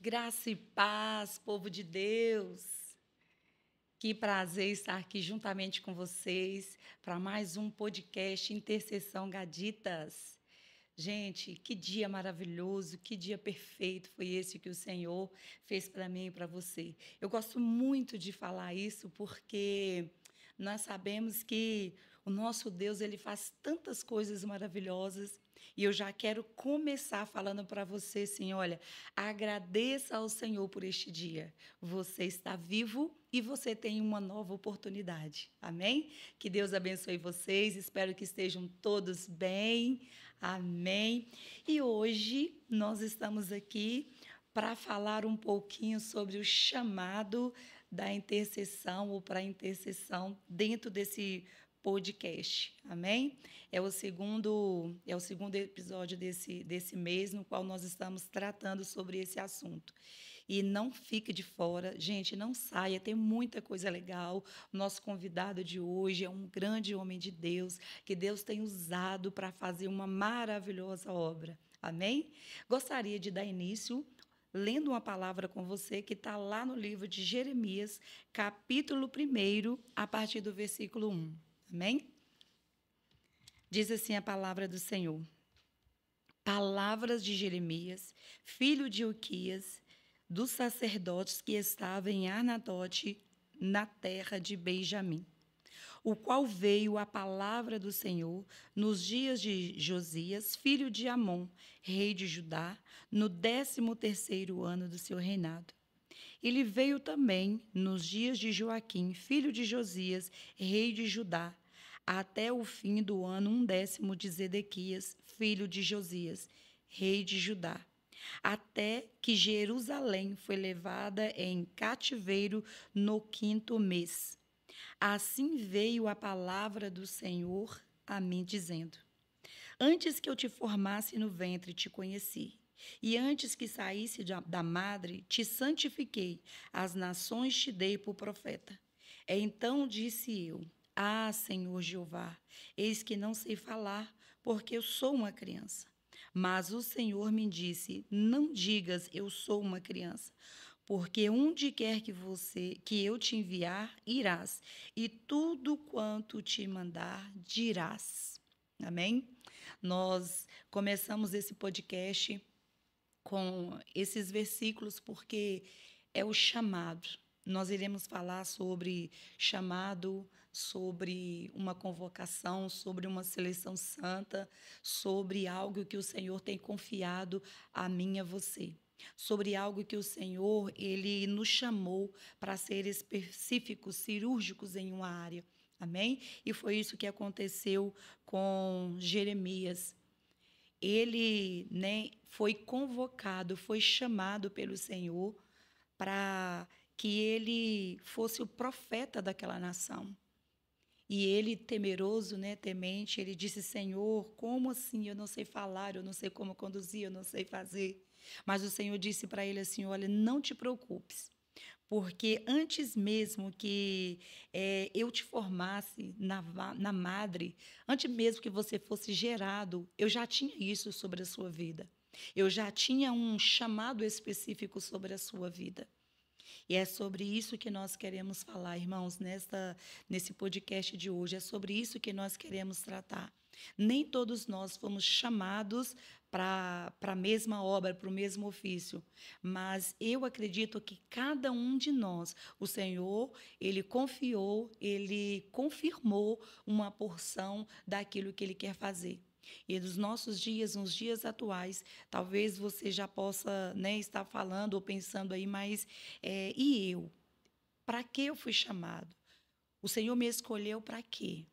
Graça e paz, povo de Deus. Que prazer estar aqui juntamente com vocês para mais um podcast Intercessão Gaditas. Gente, que dia maravilhoso, que dia perfeito foi esse que o Senhor fez para mim e para você. Eu gosto muito de falar isso porque nós sabemos que o nosso Deus, ele faz tantas coisas maravilhosas. E eu já quero começar falando para você assim, olha, agradeça ao Senhor por este dia. Você está vivo e você tem uma nova oportunidade. Amém? Que Deus abençoe vocês. Espero que estejam todos bem. Amém. E hoje nós estamos aqui para falar um pouquinho sobre o chamado da intercessão ou para a intercessão dentro desse podcast. Amém? É o segundo episódio desse mês no qual nós estamos tratando sobre esse assunto. E não fique de fora, gente, não saia, tem muita coisa legal. O nosso convidado de hoje é um grande homem de Deus, que Deus tem usado para fazer uma maravilhosa obra. Amém? Gostaria de dar início lendo uma palavra com você que está lá no livro de Jeremias, capítulo 1, a partir do versículo 1. Amém? Diz assim a palavra do Senhor. Palavras de Jeremias, filho de Uquias, dos sacerdotes que estavam em Anatote, na terra de Benjamim, o qual veio a palavra do Senhor nos dias de Josias, filho de Amon, rei de Judá, no 13º ano do seu reinado. Ele veio também nos dias de Joaquim, filho de Josias, rei de Judá, até o fim do ano 10º de Zedequias, filho de Josias, rei de Judá, até que Jerusalém foi levada em cativeiro no 5º mês. Assim veio a palavra do Senhor a mim, dizendo: Antes que eu te formasse no ventre, te conheci. E antes que saísse da madre, te santifiquei. As nações te dei por profeta. Então disse eu: Ah, Senhor Jeová, eis que não sei falar, porque eu sou uma criança. Mas o Senhor me disse: Não digas, eu sou uma criança, porque onde quer que eu te enviar, irás, e tudo quanto te mandar, dirás. Amém? Nós começamos esse podcast com esses versículos porque é o chamado. Nós iremos falar sobre chamado, sobre uma convocação, sobre uma seleção santa, sobre algo que o Senhor tem confiado a mim e a você. Sobre algo que o Senhor, ele nos chamou para ser específicos, cirúrgicos em uma área. Amém? E foi isso que aconteceu com Jeremias. Ele, foi convocado, foi chamado pelo Senhor para que ele fosse o profeta daquela nação. E ele, temeroso, temente, ele disse: Senhor, como assim? Eu não sei falar, eu não sei como conduzir, eu não sei fazer. Mas o Senhor disse para ele assim: olha, não te preocupes, porque antes mesmo que eu te formasse na madre, antes mesmo que você fosse gerado, eu já tinha isso sobre a sua vida. Eu já tinha um chamado específico sobre a sua vida. E é sobre isso que nós queremos falar, irmãos, nesse podcast de hoje. É sobre isso que nós queremos tratar. Nem todos nós fomos chamados para a mesma obra, para o mesmo ofício, mas eu acredito que cada um de nós, o Senhor, ele confiou, ele confirmou uma porção daquilo que ele quer fazer. E nos nossos dias, nos dias atuais, talvez você já possa, estar falando ou pensando aí, mas e eu? Para que eu fui chamado? O Senhor me escolheu para quê?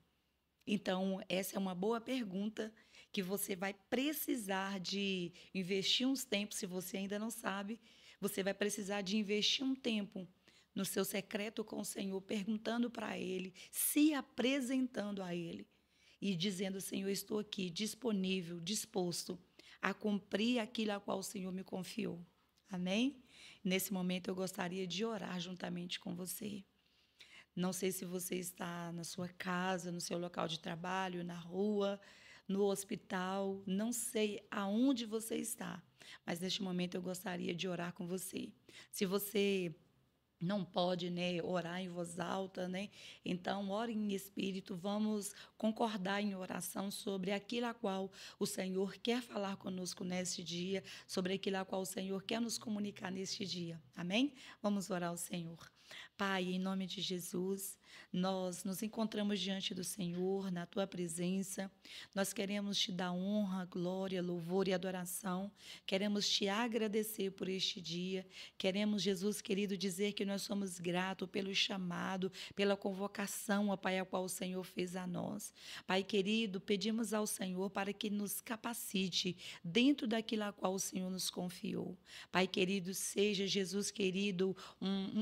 Então, essa é uma boa pergunta que você vai precisar de investir uns tempos, se você ainda não sabe, você vai precisar de investir um tempo no seu secreto com o Senhor, perguntando para Ele, se apresentando a Ele e dizendo: Senhor, estou aqui, disponível, disposto a cumprir aquilo a qual o Senhor me confiou. Amém? Nesse momento, eu gostaria de orar juntamente com você. Não sei se você está na sua casa, no seu local de trabalho, na rua, no hospital, não sei aonde você está, mas neste momento eu gostaria de orar com você. Se você não pode, né, orar em voz alta, né? Então, ore em espírito, vamos concordar em oração sobre aquilo a qual o Senhor quer falar conosco neste dia, sobre aquilo a qual o Senhor quer nos comunicar neste dia. Amém? Vamos orar ao Senhor. Pai, em nome de Jesus, nós nos encontramos diante do Senhor, na tua presença. Nós queremos te dar honra, glória, louvor e adoração. Queremos te agradecer por este dia. Queremos, Jesus querido, dizer que nós somos gratos pelo chamado, pela convocação, ó Pai, a qual o Senhor fez a nós. Pai querido, pedimos ao Senhor para que nos capacite dentro daquilo a qual o Senhor nos confiou. Pai querido, seja, Jesus querido,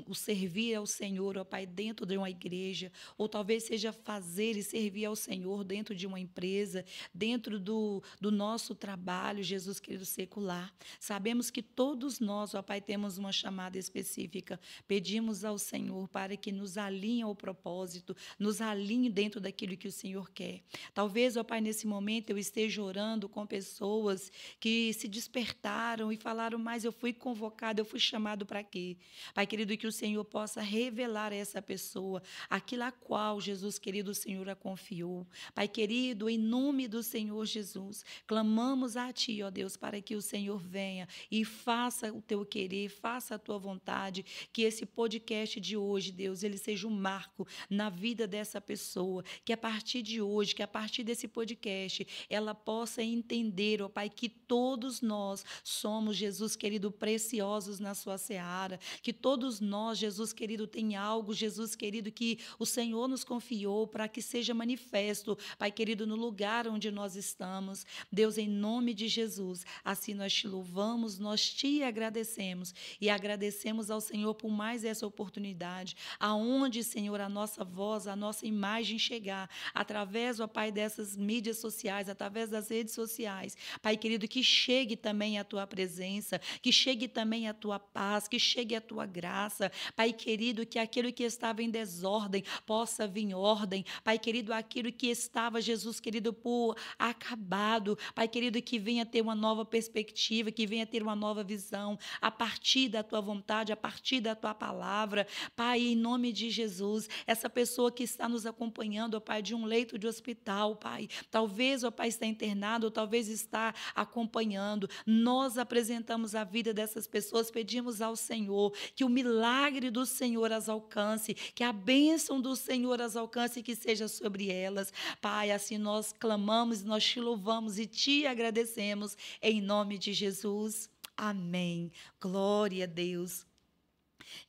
o servir ao Senhor, ó Pai, dentro de uma igreja, ou talvez seja fazer e servir ao Senhor dentro de uma empresa, dentro do nosso trabalho, Jesus querido, secular. Sabemos que todos nós, ó Pai, temos uma chamada específica. Pedimos ao Senhor para que nos alinhe ao propósito, nos alinhe dentro daquilo que o Senhor quer. Talvez, ó Pai, nesse momento eu esteja orando com pessoas que se despertaram e falaram, mas eu fui convocado, eu fui chamado para quê? Pai querido, que o Senhor possa revelar a essa pessoa aquilo a qual, Jesus querido, o Senhor a confiou. Pai querido, em nome do Senhor Jesus, clamamos a Ti, ó Deus, para que o Senhor venha e faça o Teu querer, faça a Tua vontade, que esse podcast de hoje, Deus, ele seja um marco na vida dessa pessoa, que a partir de hoje, que a partir desse podcast, ela possa entender, ó Pai, que todos nós somos, Jesus querido, preciosos na sua seara, que todos nós, Jesus querido, tem algo, Jesus querido, que o Senhor nos confiou para que seja manifesto, Pai querido, no lugar onde nós estamos. Deus, em nome de Jesus, assim nós te louvamos, nós te agradecemos e agradecemos ao Senhor por mais essa oportunidade, aonde, Senhor, a nossa voz, a nossa imagem chegar, através, ó Pai, dessas mídias sociais, através das redes sociais. Pai querido, que chegue também a Tua presença, que chegue também a Tua paz, que chegue a Tua graça. Pai querido, que aquilo que estava em desordem possa vir em ordem. Pai querido, aquilo que estava, Jesus querido, por acabado. Pai querido, que venha ter uma nova perspectiva, que venha ter uma nova visão, a partir da Tua vontade, a partir da Tua palavra. Pai, em nome de Jesus, essa pessoa que está nos acompanhando, ó Pai, de um leito de hospital, Pai, talvez, ó Pai, está internado, ou talvez está acompanhando. Nós apresentamos a vida dessas pessoas, pedimos ao Senhor que o milagre do Senhor as alcance, que a bênção do Senhor as alcance e que seja sobre elas. Pai, assim nós clamamos, nós te louvamos e te agradecemos em nome de Jesus. Amém. Glória a Deus.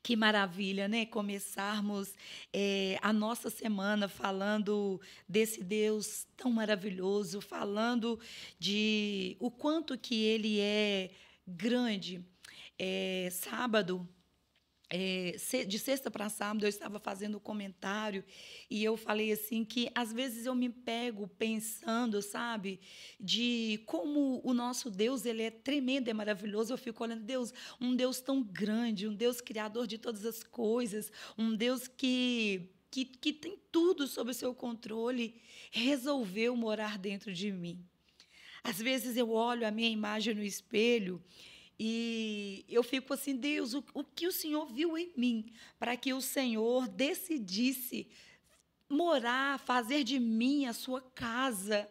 Que maravilha, né? Começarmos a nossa semana falando desse Deus tão maravilhoso, falando de o quanto que Ele é grande. Sábado, de sexta para sábado, eu estava fazendo um comentário e eu falei assim que às vezes eu me pego pensando, sabe, de como o nosso Deus, ele é tremendo, é maravilhoso. Eu fico olhando, Deus, um Deus tão grande, um Deus criador de todas as coisas, um Deus que tem tudo sob o seu controle, resolveu morar dentro de mim. Às vezes eu olho a minha imagem no espelho e eu fico assim, Deus, o que o Senhor viu em mim para que o Senhor decidisse morar, fazer de mim a sua casa?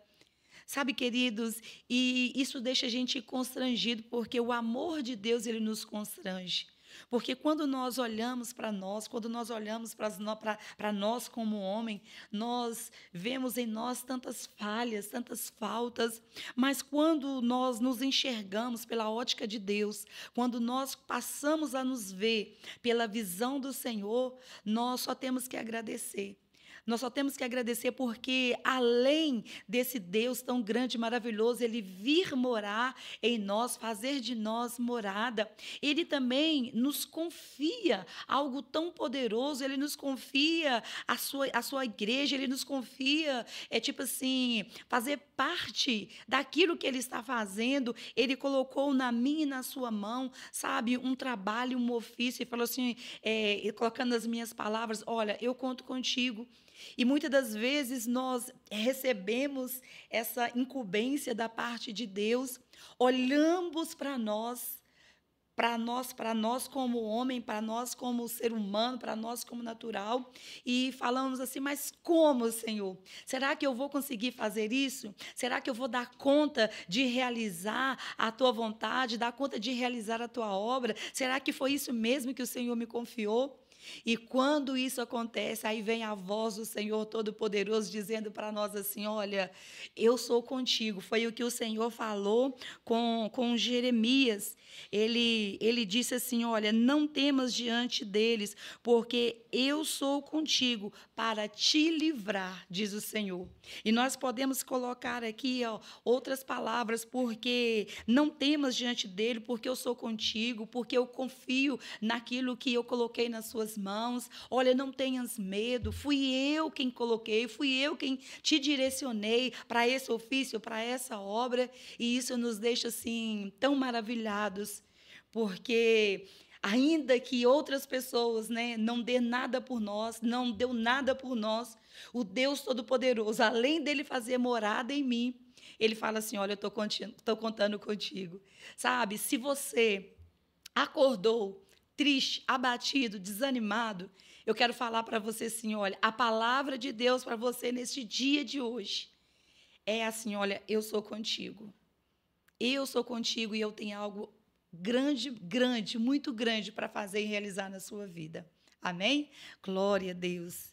Sabe, queridos, e isso deixa a gente constrangido, porque o amor de Deus, ele nos constrange. Porque quando nós olhamos para nós, quando nós olhamos para nós como homem, nós vemos em nós tantas falhas, tantas faltas, mas quando nós nos enxergamos pela ótica de Deus, quando nós passamos a nos ver pela visão do Senhor, nós só temos que agradecer. Nós só temos que agradecer porque, além desse Deus tão grande e maravilhoso, Ele vir morar em nós, fazer de nós morada, Ele também nos confia algo tão poderoso, Ele nos confia a sua igreja, Ele nos confia, tipo assim, fazer parte daquilo que Ele está fazendo. Ele colocou na minha e na sua mão, sabe, um trabalho, um ofício, e falou assim, colocando as minhas palavras, olha, eu conto contigo. E muitas das vezes nós recebemos essa incumbência da parte de Deus, olhamos para nós como homem, para nós como ser humano, para nós como natural, e falamos assim: mas como, Senhor? Será que eu vou conseguir fazer isso? Será que eu vou dar conta de realizar a tua vontade, dar conta de realizar a tua obra? Será que foi isso mesmo que o Senhor me confiou? E quando isso acontece, aí vem a voz do Senhor Todo-Poderoso dizendo para nós assim: olha, eu sou contigo. Foi o que o Senhor falou com Jeremias. Ele disse assim: olha, não temas diante deles, porque eu sou contigo para te livrar, diz o Senhor. E nós podemos colocar aqui, ó, outras palavras: porque não temas diante dele, porque eu sou contigo, porque eu confio naquilo que eu coloquei nas suas mãos. Olha, não tenhas medo, fui eu quem coloquei, fui eu quem te direcionei para esse ofício, para essa obra, e isso nos deixa assim tão maravilhados, porque ainda que outras pessoas, né, não dê nada por nós, não deu nada por nós, o Deus Todo-Poderoso, além dele fazer morada em mim, ele fala assim: olha, eu estou contando contigo. Sabe, se você acordou triste, abatido, desanimado, eu quero falar para você assim: olha, a palavra de Deus para você neste dia de hoje é assim: olha, eu sou contigo. Eu sou contigo e eu tenho algo grande, grande, muito grande para fazer e realizar na sua vida. Amém? Glória a Deus.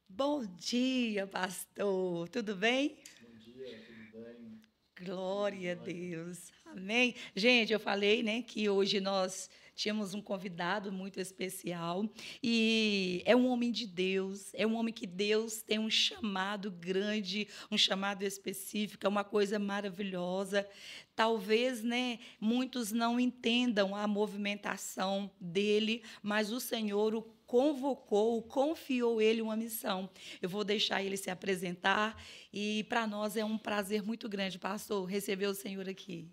Bom dia, pastor. Tudo bem? Bom dia, tudo bem? Tudo Glória a jóia? Deus. Amém. Gente, eu falei, né, que hoje nós tínhamos um convidado muito especial e é um homem de Deus, é um homem que Deus tem um chamado grande, um chamado específico, é uma coisa maravilhosa. Talvez, né, muitos não entendam a movimentação dele, mas o Senhor o convocou, confiou ele uma missão. Eu vou deixar ele se apresentar e para nós é um prazer muito grande, pastor, receber o Senhor aqui.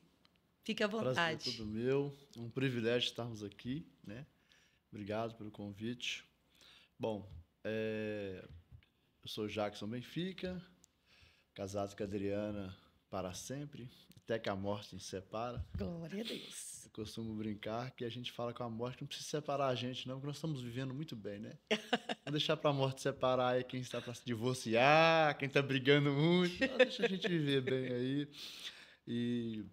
Fique à Prazer é vontade. todo meu. É um privilégio estarmos aqui, né? Obrigado pelo convite. Bom, eu sou Jackson Benfica, casado com a Adriana para sempre, até que a morte nos separa. Glória a Deus. Eu costumo brincar que a gente fala com a morte que não precisa separar a gente, não, porque nós estamos vivendo muito bem, né? Não deixar para a morte separar aí quem está para se divorciar, quem está brigando muito. Não, deixa a gente viver bem aí. E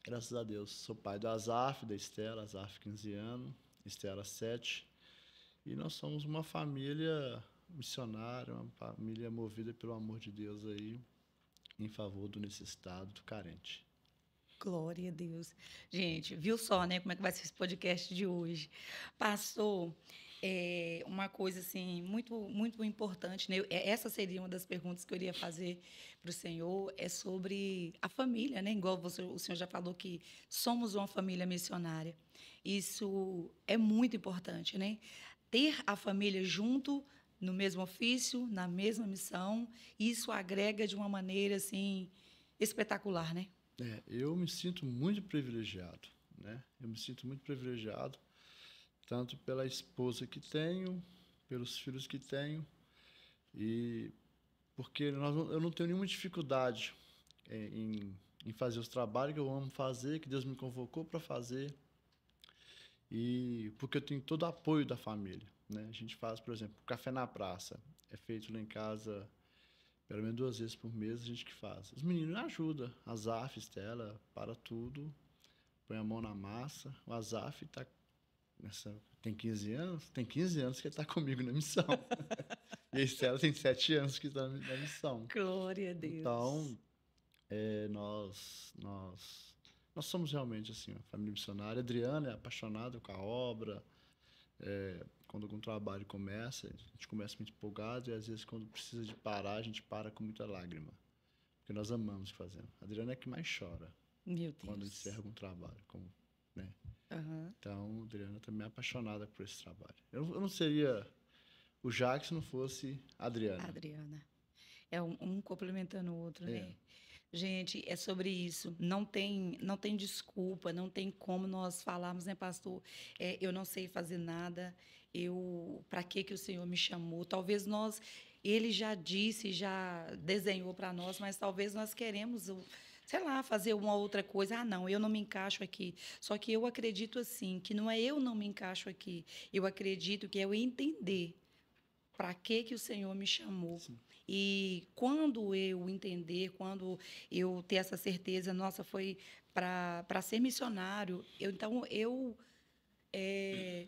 graças a Deus, sou pai do Azaf, da Estela, Azaf 15 anos, Estela 7. E nós somos uma família missionária, uma família movida pelo amor de Deus aí, em favor do necessitado, do carente. Glória a Deus. Gente, viu só, né, como é que vai ser esse podcast de hoje? Passou uma coisa assim muito muito importante, né? Essa seria uma das perguntas que eu iria fazer para o senhor, é sobre a família, né? Igual o senhor já falou que somos uma família missionária. Isso é muito importante, né? Ter a família junto no mesmo ofício, na mesma missão, isso agrega de uma maneira assim espetacular, né? Eu me sinto muito privilegiado, né? Eu me sinto muito privilegiado, tanto pela esposa que tenho, pelos filhos que tenho, e porque eu não tenho nenhuma dificuldade em fazer os trabalhos que eu amo fazer, que Deus me convocou para fazer, e porque eu tenho todo o apoio da família, né? A gente faz, por exemplo, café na praça, é feito lá em casa pelo menos 2 vezes por mês, a gente que faz. Os meninos ajudam, a Zaf, Estela, para tudo, põe a mão na massa. O Azaf tem 15 anos, tem 15 anos que ele está comigo na missão. E a Estela tem 7 anos que está na missão. Glória a Deus. Então, nós somos realmente assim, uma família missionária. A Adriana é apaixonada com a obra. Quando algum trabalho começa, a gente começa muito empolgado e às vezes quando precisa de parar, a gente para com muita lágrima. Porque nós amamos o que fazemos. A Adriana é que mais chora Meu quando Deus. encerra algum trabalho, né? Aham. Então, a Adriana também é apaixonada por esse trabalho. Eu não seria o Jacques se não fosse a Adriana. Adriana. É um complementando o outro, É, né? Gente, é sobre isso. Não tem desculpa, não tem como nós falarmos, né, pastor? Eu não sei fazer nada. Para que o Senhor me chamou? Talvez nós Ele já disse, já desenhou para nós, mas talvez nós queremos, sei lá, fazer uma outra coisa. Ah, não, eu não me encaixo aqui. Só que eu acredito assim, que não é eu não me encaixo aqui. Eu acredito que é eu entender para que o Senhor me chamou. Sim. E quando eu entender, quando eu ter essa certeza, nossa, foi para ser missionário, então eu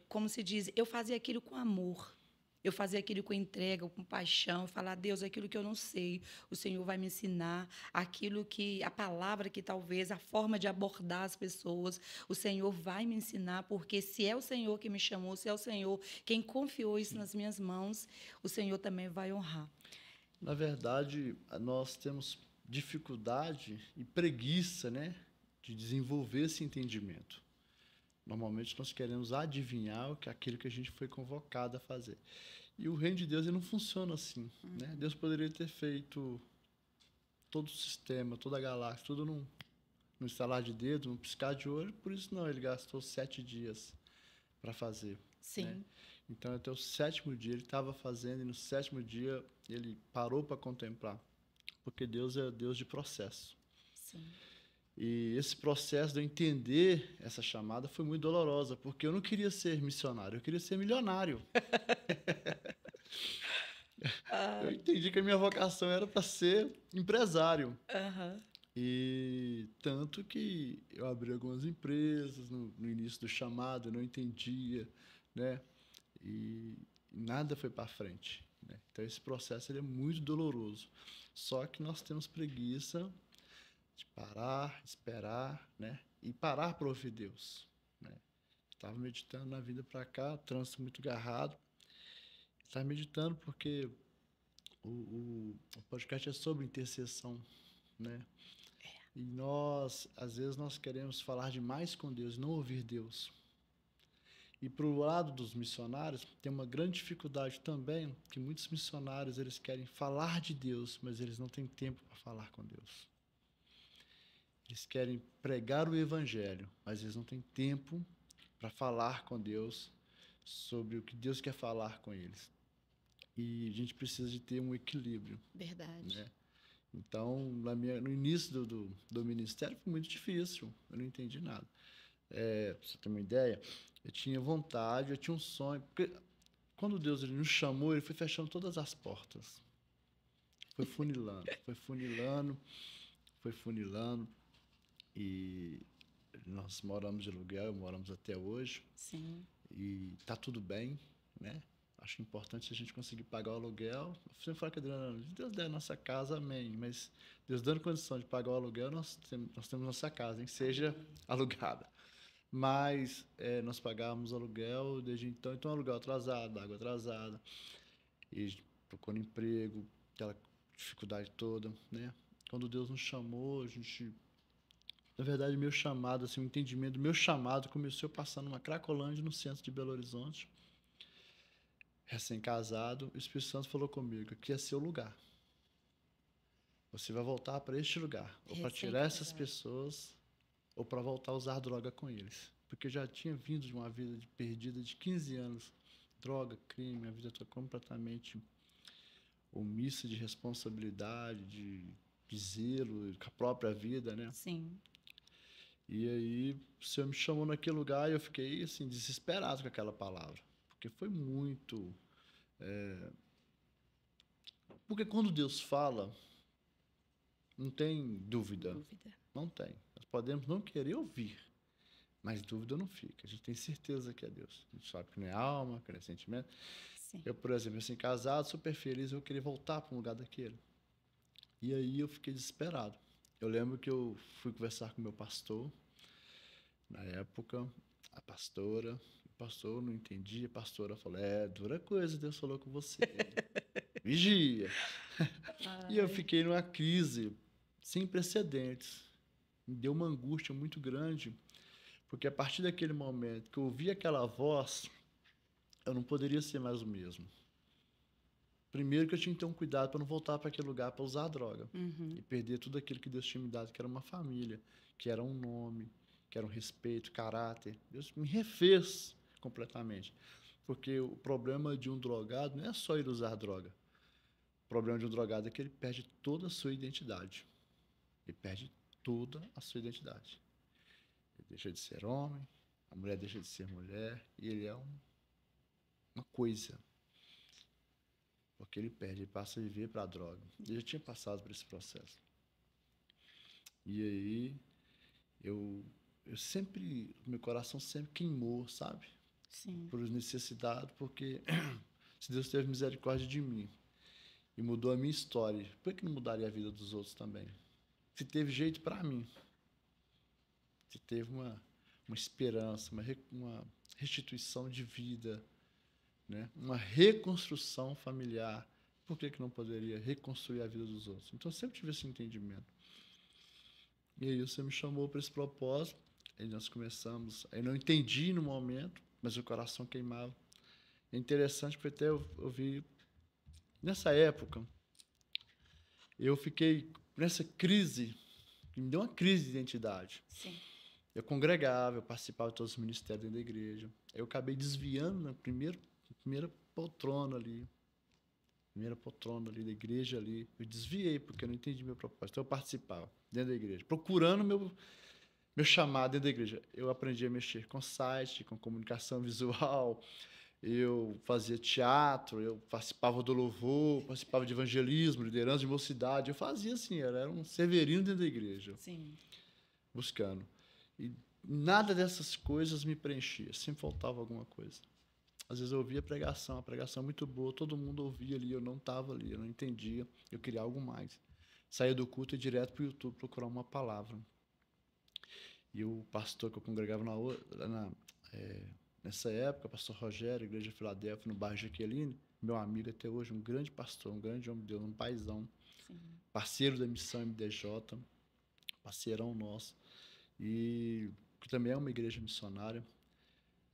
como se diz, eu fazia aquilo com amor. Eu fazia aquilo com entrega, com paixão, falar, Deus, aquilo que eu não sei, o Senhor vai me ensinar, aquilo que, a palavra que talvez, a forma de abordar as pessoas, o Senhor vai me ensinar, porque se é o Senhor que me chamou, se é o Senhor quem confiou isso nas minhas mãos, o Senhor também vai honrar. Na verdade, nós temos dificuldade e preguiça, né, de desenvolver esse entendimento. Normalmente nós queremos adivinhar aquilo que a gente foi convocado a fazer. E o reino de Deus ele não funciona assim, né? Deus poderia ter feito todo o sistema, toda a galáxia, tudo num estalar de dedo, num piscar de olho. Por isso não, ele gastou 7 dias para fazer. Sim. Né? Então até o 7º dia ele estava fazendo e no 7º dia ele parou para contemplar, porque Deus é Deus de processo. Sim. E esse processo de eu entender essa chamada foi muito dolorosa, porque eu não queria ser missionário, eu queria ser milionário. Eu entendi que a minha vocação era para ser empresário. Uhum. E tanto que eu abri algumas empresas no início do chamado, eu não entendia, né? E nada foi para frente. Né? Então esse processo ele é muito doloroso. Só que nós temos preguiça de parar, esperar, né? E parar para ouvir Deus. Né? Estava meditando na vida para cá, trânsito muito agarrado. Estava meditando porque o podcast é sobre intercessão, né? E nós, às vezes, nós queremos falar demais com Deus, não ouvir Deus. E para o lado dos missionários, tem uma grande dificuldade também, que muitos missionários eles querem falar de Deus, mas eles não têm tempo para falar com Deus. Eles querem pregar o evangelho, mas eles não têm tempo para falar com Deus sobre o que Deus quer falar com eles. E a gente precisa de ter um equilíbrio. Verdade. Né? Então, no início do ministério foi muito difícil, eu não entendi nada. Pra você ter uma ideia, eu tinha vontade, eu tinha um sonho, porque quando Deus ele nos chamou, ele foi fechando todas as portas. Foi funilando, foi funilando, foi funilando. E nós moramos de aluguel, moramos até hoje. Sim. E tá tudo bem, né? Acho importante a gente conseguir pagar o aluguel. Eu sempre falo que Adriana, Deus der a nossa casa, amém. Mas Deus dando condição de pagar o aluguel, nós temos nossa casa, nem que seja alugada. Mas nós pagávamos aluguel desde então aluguel atrasado, água atrasada, e procurando emprego, aquela dificuldade toda, né? Quando Deus nos chamou, a gente... Na verdade, meu chamado, assim, o entendimento do meu chamado começou passando numa Cracolândia, no centro de Belo Horizonte, recém-casado. O Espírito Santo falou comigo que ia ser o lugar. Você vai voltar para este lugar, ou para tirar essas pessoas, ou para voltar a usar droga com eles. Porque eu já tinha vindo de uma vida perdida de 15 anos. Droga, crime, a vida toda completamente omissa de responsabilidade, de zelo com a própria vida, né? Sim. E aí o Senhor me chamou naquele lugar e eu fiquei assim, desesperado com aquela palavra. Porque foi muito... Porque quando Deus fala, não tem dúvida. Não tem. Nós podemos não querer ouvir, mas dúvida não fica. A gente tem certeza que é Deus. A gente sabe que não é alma, que não é sentimento. Sim. Eu, por exemplo, assim, casado, super feliz, eu queria voltar para um lugar daquele. E aí eu fiquei desesperado. Eu lembro que eu fui conversar com o meu pastor, na época, a pastora, o pastor não entendia, a pastora falou, dura coisa, Deus falou com você. Vigia. E eu fiquei numa crise sem precedentes. Me deu uma angústia muito grande, porque a partir daquele momento que eu ouvi aquela voz, eu não poderia ser mais o mesmo. Primeiro que eu tinha que ter um cuidado para não voltar para aquele lugar para usar droga. E perder tudo aquilo que Deus tinha me dado, que era uma família, que era um nome, que era um respeito, caráter. Deus me refez completamente. Porque o problema de um drogado não é só ir usar droga. problema de um drogado é que ele perde toda a sua identidade. Ele perde toda a sua identidade. Ele deixa de ser homem, a mulher deixa de ser mulher, e ele é uma coisa. Porque ele perde, ele passa a viver para a droga. Eu já tinha passado por esse processo. E aí, eu sempre, meu coração sempre queimou, sabe? Sim. Por necessidade, porque se Deus teve misericórdia de mim e mudou a minha história, por que não mudaria a vida dos outros também? Se teve jeito para mim, se teve uma esperança, uma restituição de vida, né? Uma reconstrução familiar, por que não poderia reconstruir a vida dos outros? Então, eu sempre tive esse entendimento. E aí você me chamou para esse propósito, aí nós começamos, aí não entendi no momento, mas o coração queimava. É interessante porque até eu vi, nessa época, eu fiquei nessa crise, que me deu uma crise de identidade. Sim. Eu congregava, eu participava de todos os ministérios dentro da igreja. Eu acabei desviando na primeira poltrona ali da igreja ali. Eu desviei, porque eu não entendi meu propósito. Então, eu participava dentro da igreja, procurando meu chamado dentro da igreja. Eu aprendi a mexer com site, com comunicação visual, eu fazia teatro, eu participava do louvor, participava de evangelismo, liderança de mocidade. Eu fazia assim, eu era um severino dentro da igreja. Sim. Buscando. E nada dessas coisas me preenchia, sempre faltava alguma coisa. Às vezes eu ouvia a pregação muito boa, todo mundo ouvia ali, eu não estava ali, eu não entendia, eu queria algo mais. Saía do culto e ia direto para o YouTube procurar uma palavra. E o pastor que eu congregava nessa época, o pastor Rogério, Igreja Filadélfia, no bairro Jaqueline, meu amigo até hoje, um grande pastor, um grande homem de Deus, um paizão, Sim. parceiro da missão MDJ, parceirão nosso, e que também é uma igreja missionária.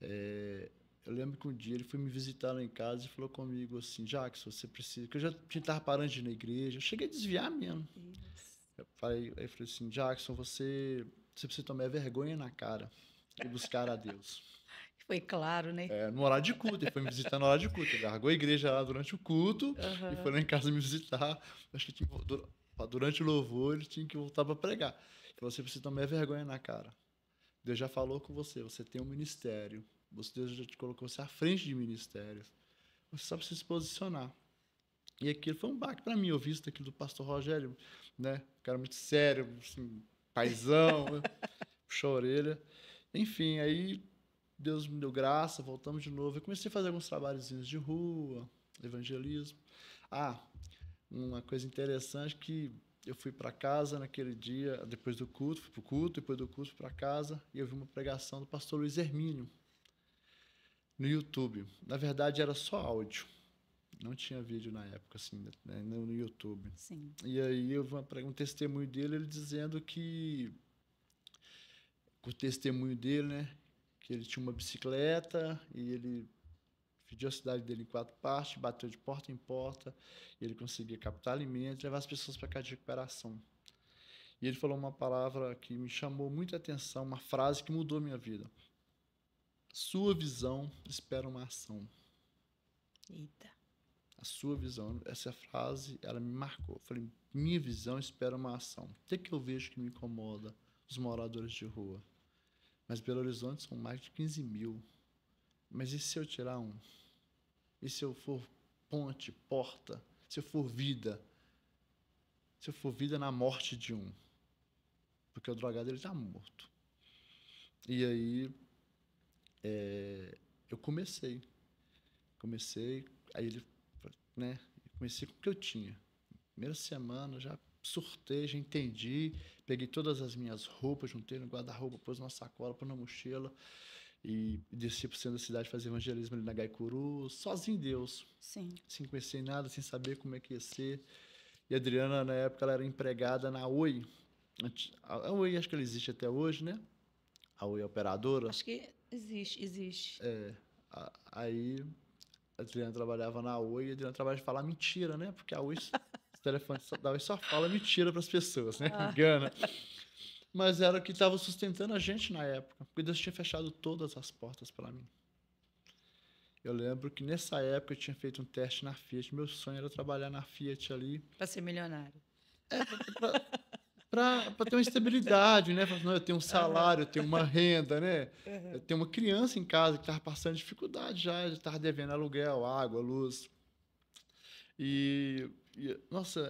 Eu lembro que um dia ele foi me visitar lá em casa e falou comigo assim, Jackson, você precisa... Que eu já estava parando de ir na igreja, eu cheguei a desviar mesmo. Aí eu falei assim, Jackson, você precisa tomar vergonha na cara e buscar a Deus. Foi claro, né? No horário de culto, ele foi me visitar no horário de culto. Ele largou a igreja lá durante o culto e foi lá em casa me visitar. Acho que durante o louvor ele tinha que voltar para pregar. Ele falou, você precisa tomar vergonha na cara. Deus já falou com você, você tem um ministério. Deus já te colocou você à frente de ministérios. Você só precisa se posicionar. E aquilo foi um baque para mim, eu vi isso aquilo do pastor Rogério, né? Um cara muito sério, assim, paizão, puxou a orelha. Enfim, aí Deus me deu graça, voltamos de novo. Eu comecei a fazer alguns trabalhos de rua, evangelismo. Uma coisa interessante que eu fui para casa naquele dia, depois do culto, fui para o culto, depois do culto fui para casa, e eu vi uma pregação do pastor Luiz Hermínio no YouTube. Na verdade, era só áudio. Não tinha vídeo na época, assim, né, no YouTube. Sim. E aí eu vi um testemunho dele, ele dizendo que... O testemunho dele, né? Que ele tinha uma bicicleta e ele dividiu a cidade dele em 4 partes, bateu de porta em porta, e ele conseguia captar alimentos e levar as pessoas para casa de recuperação. E ele falou uma palavra que me chamou muita atenção, uma frase que mudou minha vida. Sua visão espera uma ação. Eita. A sua visão, essa frase, ela me marcou. Eu falei, minha visão espera uma ação. O que eu vejo que me incomoda? Os moradores de rua. Mas Belo Horizonte são mais de 15 mil. Mas e se eu tirar um? E se eu for ponte, porta? Se eu for vida? Se eu for vida na morte de um? Porque o drogado ele está morto. E aí eu comecei, aí ele, né? Comecei com o que eu tinha. Primeira semana já surtei, já entendi, peguei todas as minhas roupas, juntei no guarda-roupa, pus numa sacola, pus na mochila e desci para o centro da cidade fazer evangelismo ali na Gaicuru, sozinho em Deus. Sim. Sem conhecer nada, sem saber como é que ia ser. E a Adriana, na época, ela era empregada na Oi. A Oi, acho que ela existe até hoje, né? A Oi operadora. Acho que existe. Aí a Adriana trabalhava na Oi e a Adriana trabalhava de falar mentira, né? Porque a Oi, os telefones da Oi só fala mentira para as pessoas, né? Engana. Mas era o que estava sustentando a gente na época, porque Deus tinha fechado todas as portas para mim. Eu lembro que nessa época eu tinha feito um teste na Fiat. Meu sonho era trabalhar na Fiat ali. Para ser milionário. Para ter uma estabilidade, né? Falar assim, não, eu tenho um salário, eu tenho uma renda, né? Eu tenho uma criança em casa que estava passando dificuldade já, estava devendo aluguel, água, luz. Nossa,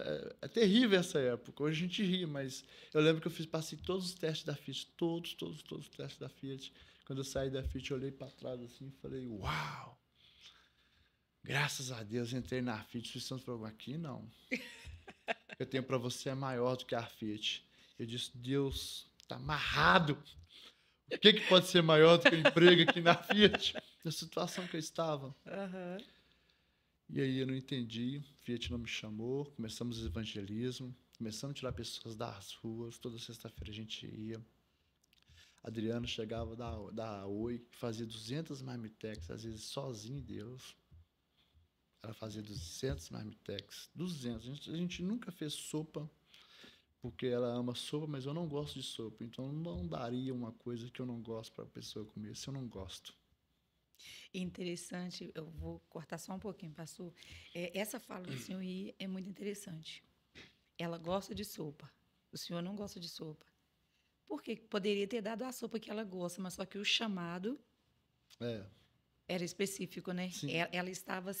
é terrível essa época. Hoje a gente ri, mas eu lembro que passei todos os testes da Fiat, todos os testes da Fiat. Quando eu saí da Fiat, eu olhei para trás assim e falei, uau! Graças a Deus, entrei na Fiat. O Espírito Santo falou, aqui não. O que eu tenho para você é maior do que a Fiat. Eu disse, Deus, tá amarrado. O que pode ser maior do que o emprego aqui na Fiat? Na situação que eu estava. Uhum. E aí eu não entendi, Fiat não me chamou, começamos o evangelismo, começamos a tirar pessoas das ruas, toda sexta-feira a gente ia. Adriano chegava da Oi, fazia 200 marmitex, às vezes sozinho, Deus. Ela fazia 200 marmitex, 200. A gente nunca fez sopa, porque ela ama sopa, mas eu não gosto de sopa. Então, eu não daria uma coisa que eu não gosto para a pessoa comer, se eu não gosto. Interessante, eu vou cortar só um pouquinho, pastor. Essa fala do senhor aí é muito interessante. Ela gosta de sopa, o senhor não gosta de sopa. Por que poderia ter dado a sopa que ela gosta, mas só que o chamado era específico, né? Sim. Ela estava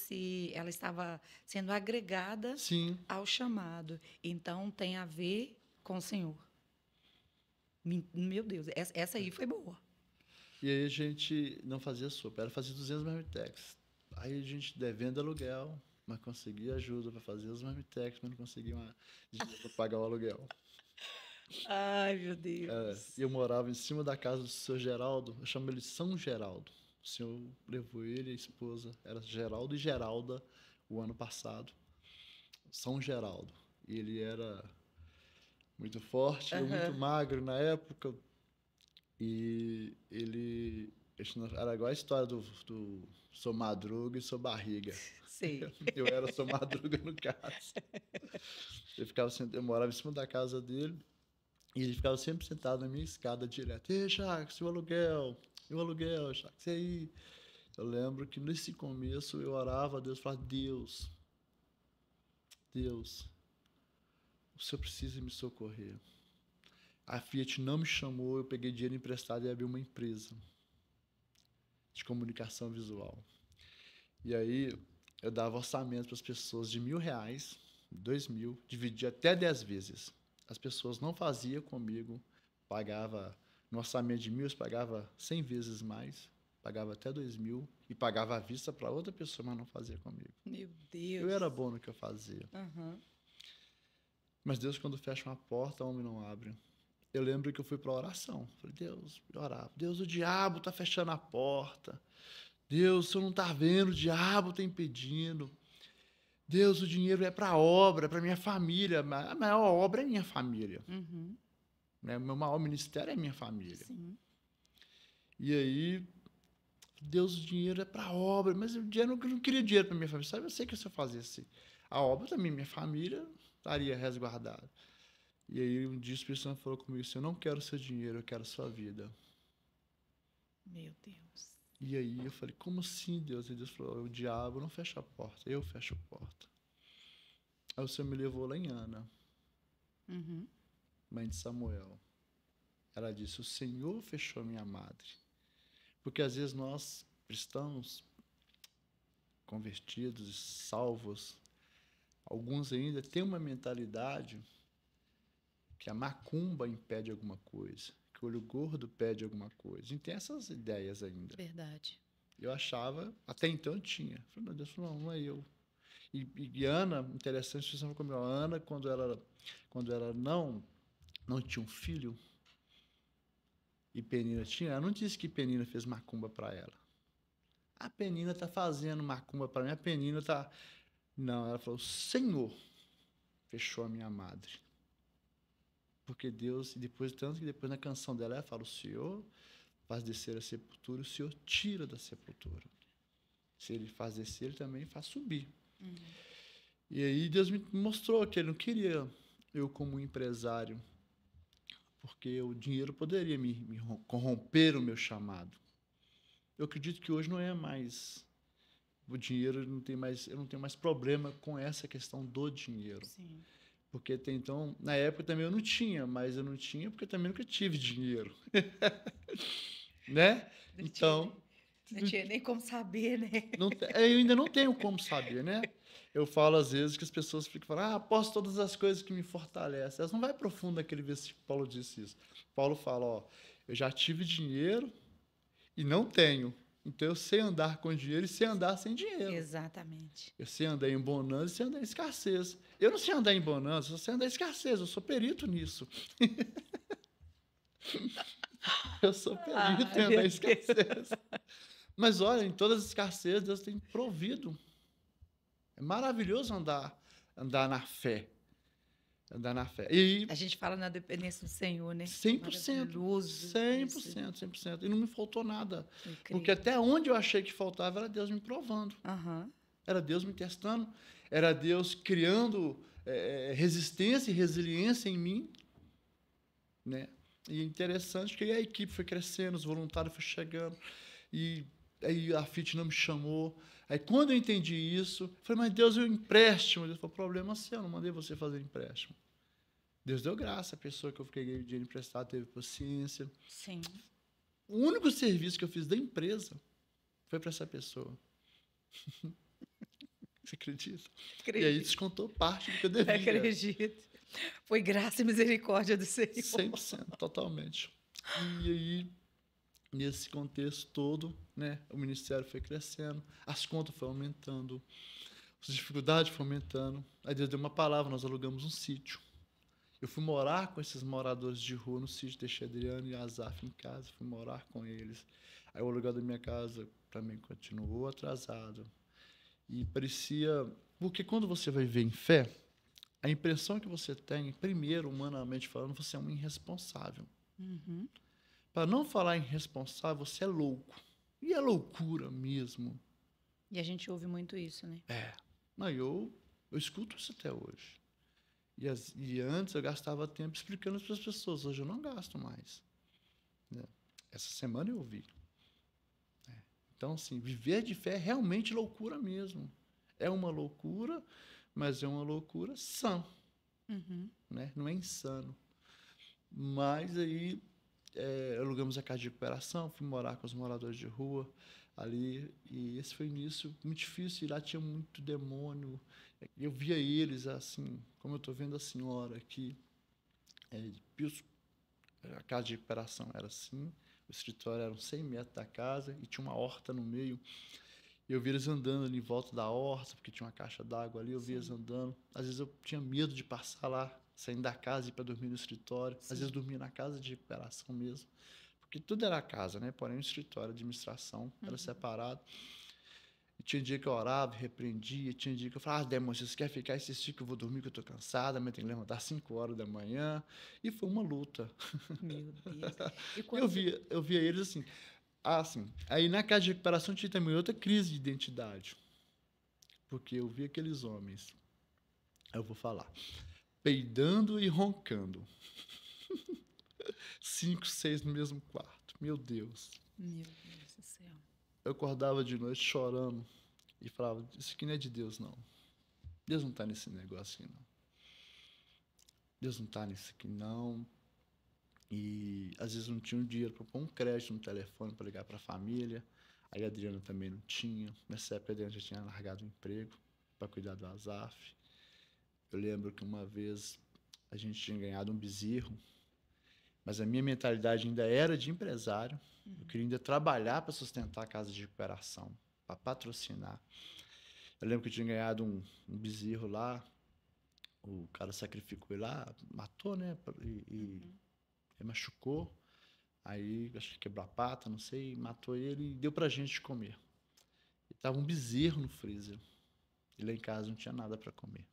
sendo agregada Sim. ao chamado. Então, tem a ver com o Senhor. Meu Deus, essa aí foi boa. E aí a gente não fazia sopa, ela fazia 200 marmitex. Aí a gente devendo aluguel, mas conseguia ajuda para fazer os marmitex, mas não conseguia dinheiro para pagar o aluguel. Ai, meu Deus. Eu morava em cima da casa do seu Geraldo, eu chamo ele São Geraldo. O senhor levou ele e a esposa, era Geraldo e Geralda, o ano passado. São Geraldo. E ele era muito forte, eu muito magro na época. E ele era igual a história do Sou Madruga e Sou Barriga. Sim. Eu era Sou Madruga no caso. Eu morava em cima da casa dele e ele ficava sempre sentado na minha escada direto. Ei, Jacques, o aluguel, Jacques, e aí? Eu lembro que nesse começo eu orava a Deus, falava, Deus, o Senhor precisa me socorrer. A Fiat não me chamou, eu peguei dinheiro emprestado e abri uma empresa de comunicação visual. E aí eu dava orçamento para as pessoas de R$1.000, 2.000, dividia até 10 vezes. As pessoas não faziam comigo, pagava no orçamento de 1.000, pagava 100 vezes mais, pagava até 2.000 e pagava à vista para outra pessoa, mas não fazia comigo. Meu Deus. Eu era bom no que eu fazia. Uhum. Mas Deus, quando fecha uma porta, o homem não abre. Eu lembro que eu fui para oração. Falei, Deus, eu orava. Deus, o diabo está fechando a porta. Deus, o Senhor não está vendo, o diabo está impedindo. Deus, o dinheiro é para a obra, para minha família. A maior obra é minha família. Uhum. Né? O meu maior ministério é minha família. Sim. E aí, Deus, o dinheiro é para a obra. Mas o dinheiro, eu não queria dinheiro para minha família. Sabe, eu sei que se eu fizesse a obra também, minha família estaria resguardada. E aí um dia o Espírito Santo falou comigo assim, eu não quero seu dinheiro, eu quero sua vida. Meu Deus. E aí eu falei, como assim, Deus? E Deus falou, o diabo não fecha a porta, eu fecho a porta. Aí o Senhor me levou lá em Ana, mãe de Samuel. Ela disse, o Senhor fechou minha madre. Porque às vezes nós, cristãos, convertidos e salvos, alguns ainda têm uma mentalidade que a macumba impede alguma coisa, que o olho gordo pede alguma coisa. A gente tem essas ideias ainda. Verdade. Eu achava, até então eu tinha. Falei, meu Deus, não é eu. E Ana, interessante, você falou comigo, a Ana, quando ela não tinha um filho, e Penina tinha, ela não disse que Penina fez macumba para ela. A Penina está fazendo macumba para mim, a Penina está... Não, ela falou, Senhor, fechou a minha madre. Porque Deus, tanto que depois na canção dela, ela fala, o Senhor faz descer a sepultura, o Senhor tira da sepultura. Se ele faz descer, ele também faz subir. E aí Deus me mostrou que ele não queria eu como empresário, porque o dinheiro poderia me corromper o meu chamado. Eu acredito que hoje não é mais o dinheiro eu não tenho mais problema com essa questão do dinheiro. Sim. Porque até então, na época também eu não tinha, mas eu não tinha porque eu também nunca tive dinheiro. Né? Então, Não tinha nem como saber, né? eu ainda não tenho como saber, né? Eu falo às vezes que as pessoas ficam falando, posso todas as coisas que me fortalecem. Elas não vai profundo naquele versículo que Paulo disse isso. Paulo fala, eu já tive dinheiro e não tenho. Então eu sei andar com dinheiro e sei andar sem dinheiro. Exatamente. Eu sei andar em bonança e sei andar em escassez. Eu não sei andar em bonança, eu sei andar em escassez. Eu sou perito nisso. Eu sou perito em andar em escassez. Mas olha, em todas as escassez, Deus tem provido. É maravilhoso andar na fé. Andar na fé. E A gente fala na dependência do Senhor, né? 100%. Maravilhoso. 100%, 100%. E não me faltou nada. Incrível. Porque até onde eu achei que faltava era Deus me provando. Aham. Era Deus me testando. Era Deus criando resistência e resiliência em mim. Né? E é interessante que aí a equipe foi crescendo, os voluntários foram chegando. E aí a FIT não me chamou. Aí quando eu entendi isso, eu falei, mas Deus, eu empréstimo. Deus falou, problema seu, eu não mandei você fazer empréstimo. Deus deu graça, a pessoa que eu fiquei dinheiro emprestado teve paciência. Sim. O único serviço que eu fiz da empresa foi para essa pessoa. Você acredita? Acredito. E aí descontou parte do que eu devia. Acredito. Foi graça e misericórdia do Senhor. 100%, totalmente. E aí, nesse contexto todo, né, o ministério foi crescendo, as contas foram aumentando, as dificuldades foram aumentando. Aí Deus deu uma palavra, nós alugamos um sítio. Eu fui morar com esses moradores de rua no sítio, deixei Adriano e Azaf em casa, fui morar com eles. Aí o aluguel da minha casa também continuou atrasado. E parecia... Porque quando você vai ver em fé, a impressão que você tem, primeiro, humanamente falando, você é um irresponsável. Uhum. Para não falar irresponsável, você é louco. E é loucura mesmo. E a gente ouve muito isso, né? Não, eu escuto isso até hoje. E antes eu gastava tempo explicando para as pessoas. Hoje eu não gasto mais. Né? Essa semana eu ouvi. Então, assim, viver de fé é realmente loucura mesmo. É uma loucura, mas é uma loucura sã. Uhum. Né? Não é insano. Mas aí alugamos a casa de recuperação, fui morar com os moradores de rua ali, e esse foi o início muito difícil, e lá tinha muito demônio. Eu via eles assim, como eu estou vendo a senhora aqui, a casa de recuperação era assim, o escritório era uns 100 metros da casa e tinha uma horta no meio. Eu via eles andando ali em volta da horta, porque tinha uma caixa d'água ali, eu via eles andando. Às vezes eu tinha medo de passar lá, saindo da casa e ir para dormir no escritório. Sim. Às vezes dormia na casa de recuperação mesmo. Porque tudo era casa, né? Porém, o escritório, a administração, era separado. E tinha dia que eu orava, repreendia. Tinha dia que eu falava, demônio, vocês querem ficar esse dia que eu vou dormir, que eu estou cansada, mas tenho que levantar 5 horas da manhã. E foi uma luta. Meu Deus. E eu via eles assim... aí na casa de recuperação tinha também outra crise de identidade. Porque eu vi aqueles homens, eu vou falar, peidando e roncando. 5, 6 no mesmo quarto. Meu Deus. Meu Deus do céu. Eu acordava de noite chorando e falava, isso aqui não é de Deus, não. Deus não está nesse negócio aqui, não. Deus não está nisso aqui, não. E às vezes não tinha dinheiro para pôr um crédito no telefone para ligar para a família. Aí a Adriana também não tinha. Nessa época a Adriana já tinha largado o emprego para cuidar do Azaf. Eu lembro que uma vez a gente tinha ganhado um bezerro, mas a minha mentalidade ainda era de empresário. Eu queria ainda trabalhar para sustentar a casa de recuperação, para patrocinar. Eu lembro que eu tinha ganhado um bezerro lá, o cara sacrificou ele lá, matou, né? E machucou, aí acho que quebrou a pata, não sei, matou ele e deu pra gente comer. E tava um bezerro no freezer. E lá em casa não tinha nada para comer.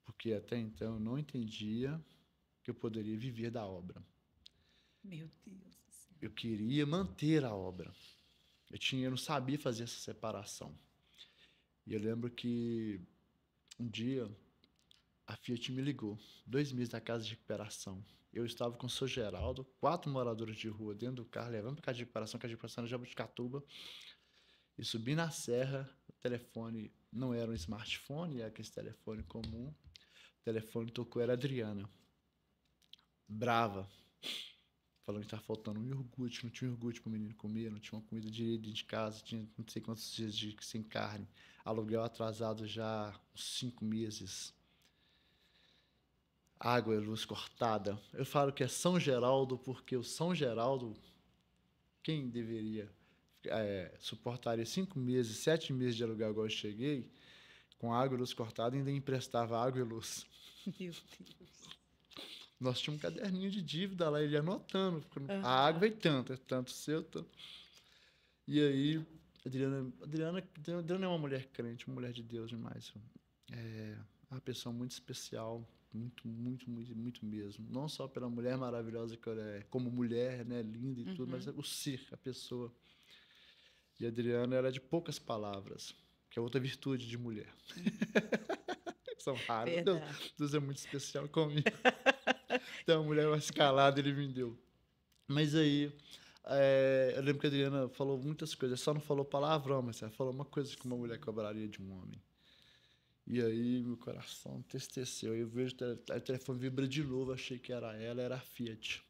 Porque até então eu não entendia que eu poderia viver da obra. Meu Deus do céu. Eu queria manter a obra. Eu não sabia fazer essa separação. E eu lembro que um dia a Fiat me ligou, 2 meses da casa de recuperação. Eu estava com o Sr. Geraldo, 4 moradores de rua dentro do carro, levando para a casa de recuperação era Jabuticatuba. E subi na serra, o telefone não era um smartphone, era aquele telefone comum. O telefone tocou, era a Adriana. Brava. Falando que tá faltando um iogurte, não tinha iogurte pro menino comer, não tinha uma comida direito dentro de casa, tinha não sei quantos dias sem carne. Aluguel atrasado já uns 5 meses. Água e luz cortada. Eu falo que é São Geraldo, porque o São Geraldo, quem deveria suportaria 5 meses, 7 meses de aluguel igual eu cheguei, com água e luz cortada, ainda emprestava água e luz. Meu Deus. Nós tínhamos um caderninho de dívida lá, ele ia anotando. A água Aham. veio tanto, é tanto seu, tanto. E aí, Adriana é uma mulher crente, uma mulher de Deus demais. É uma pessoa muito especial, muito, muito, muito, muito mesmo. Não só pela mulher maravilhosa que ela é, como mulher, né, linda e tudo, mas Uhum. o ser, a pessoa. E a Adriana era de poucas palavras, que é outra virtude de mulher. São raras. Deus, Verdade. Deus é muito especial comigo. Então, a mulher mais calada ele me deu. Mas aí, eu lembro que a Adriana falou muitas coisas, só não falou palavrão, mas ela falou uma coisa que uma mulher cobraria de um homem. E aí, meu coração entristeceu. Eu vejo o telefone vibra de novo, achei que era ela, era a Fiat.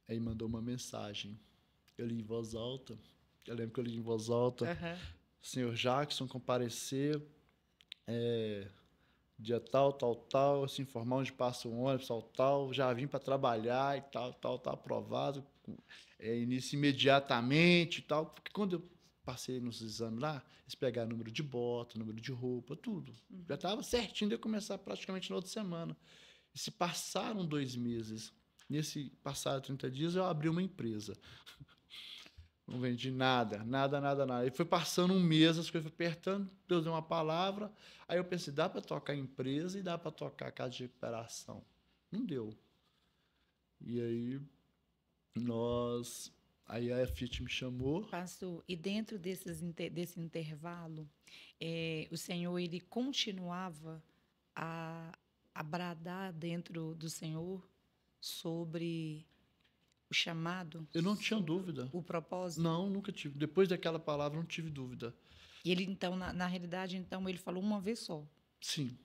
Aí mandou uma mensagem. Eu li em voz alta. Eu lembro que eu li em voz alta. Aham. Senhor Jackson, comparecer, dia tal, tal, tal, se informar onde passa o ônibus, tal, tal, já vim para trabalhar e tal, tal, tá aprovado, início imediatamente e tal, porque quando eu passei nos exames lá, eles pegaram número de bota, número de roupa, tudo. Já estava certinho de eu começar praticamente na outra semana. E se passaram 2 meses. Nesse passado 30 dias, eu abri uma empresa. Não vendi nada, nada, nada, nada. E foi passando um mês, as coisas foram apertando, Deus deu uma palavra. Aí eu pensei, dá para tocar a empresa e dá para tocar a casa de recuperação. Não deu. E aí nós. Aí a Fiat me chamou. Pastor, e dentro desse intervalo, o Senhor ele continuava a, a bradar dentro do Senhor sobre o chamado, Eu não tinha sobre dúvida. o propósito. Não, nunca tive. Depois daquela palavra, não tive dúvida. E ele então, na realidade, então ele falou uma vez só. Sim,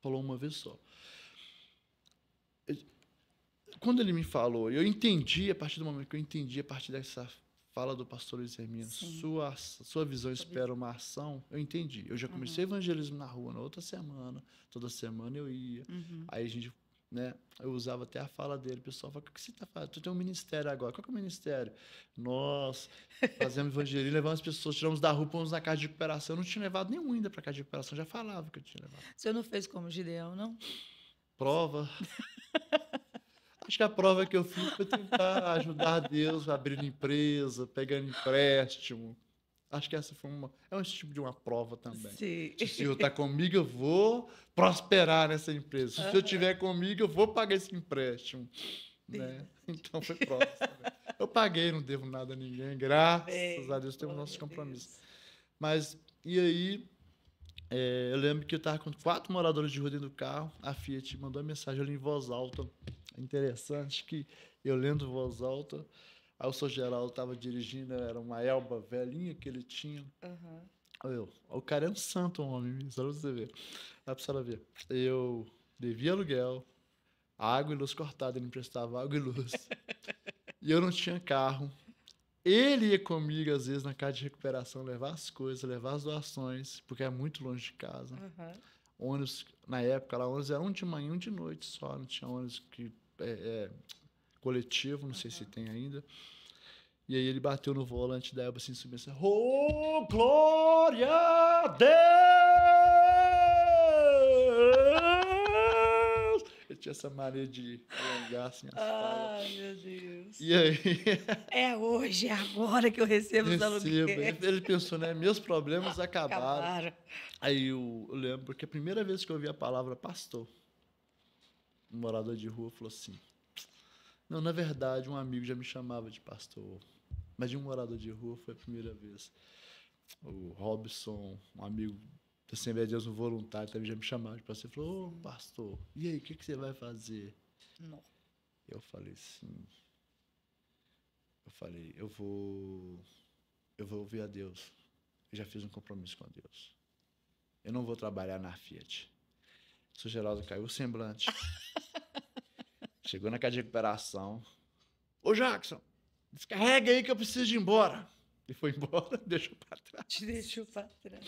falou uma vez só. Quando ele me falou, eu entendi, a partir do momento que eu entendi, a partir dessa fala do pastor Luiz Hermino, Sim. sua visão Sua visão. espera uma ação, eu entendi. Eu já comecei evangelismo na rua na outra semana, toda semana eu ia. Uhum. Aí a gente, né, eu usava até a fala dele, o pessoal fala, o que você está fazendo? Tu tem um ministério agora, qual que é o ministério? Nós fazemos evangelismo, levamos as pessoas, tiramos da rua, pomos na casa de recuperação. Eu não tinha levado nenhum ainda para casa de recuperação, já falava que eu tinha levado. O Senhor não fez como Gideão, não? Prova. Acho que a prova que eu fiz foi tentar ajudar Deus abrindo empresa, pegando empréstimo. Acho que essa foi é um tipo de uma prova também. Sim. Se o Senhor está comigo, eu vou prosperar nessa empresa. Se o Senhor estiver comigo, eu vou pagar esse empréstimo. Né? Então foi prova também. Eu paguei, não devo nada a ninguém. Graças a Bem, Deus temos nossos glória a compromissos. Deus. Mas, e aí, eu lembro que eu estava com 4 moradores de rua dentro do carro. A Fiat mandou uma mensagem ali em voz alta. Interessante que eu lendo em voz alta, aí o Sr. Geraldo estava dirigindo, era uma Elba velhinha que ele tinha. Uhum. O cara é um santo homem, só pra você ver. Dá pra senhora ver. Eu devia aluguel, água e luz cortada, ele me emprestava água e luz. E eu não tinha carro. Ele ia comigo, às vezes, na casa de recuperação, levar as coisas, levar as doações, porque é muito longe de casa. Uhum. Ônibus, na época, lá, ônibus era um de manhã, um de noite só, não tinha ônibus que coletivo, não sei se tem ainda. E aí ele bateu no volante da Elba assim, subiu assim, oh, glória a Deus! Ele tinha essa mania de alongar assim as falas. Ai, meu Deus. E aí, É hoje, é agora que eu recebo os recebo. aluguéis. Ele pensou, né, meus problemas acabaram. Acabaram. Aí eu lembro que a primeira vez que eu ouvi a palavra pastor, um morador de rua falou assim, não, na verdade, um amigo já me chamava de pastor, mas de um morador de rua foi a primeira vez. O Robson, um amigo da Assembleia de Deus, um voluntário, também já me chamava de pastor. Ele falou, ô, pastor, e aí, o que você vai fazer? Não. Eu falei, eu vou eu vou ouvir a Deus. Eu já fiz um compromisso com Deus. Eu não vou trabalhar na Fiat. O seu Geraldo caiu o semblante. Chegou na casa de recuperação. Ô, Jackson, descarrega aí que eu preciso ir embora. Ele foi embora, deixou para trás. Te deixou para trás.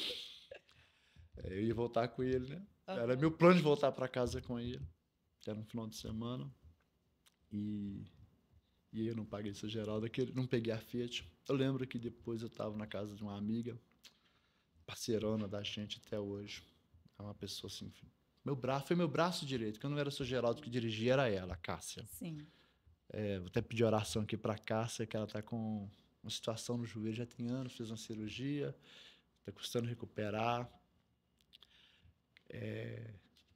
Eu ia voltar com ele, né? Uhum. Era meu plano de voltar para casa com ele. Era um final de semana. E eu não paguei o seu Geraldo, não peguei a Fiat. Eu lembro que depois eu estava na casa de uma amiga, parceirona da gente até hoje. É uma pessoa assim... Foi meu braço direito, que eu não era o seu Geraldo que dirigia, era ela, a Cássia. Sim. Vou até pedir oração aqui para a Cássia, que ela está com uma situação no joelho, já tem anos, fez uma cirurgia, está custando recuperar.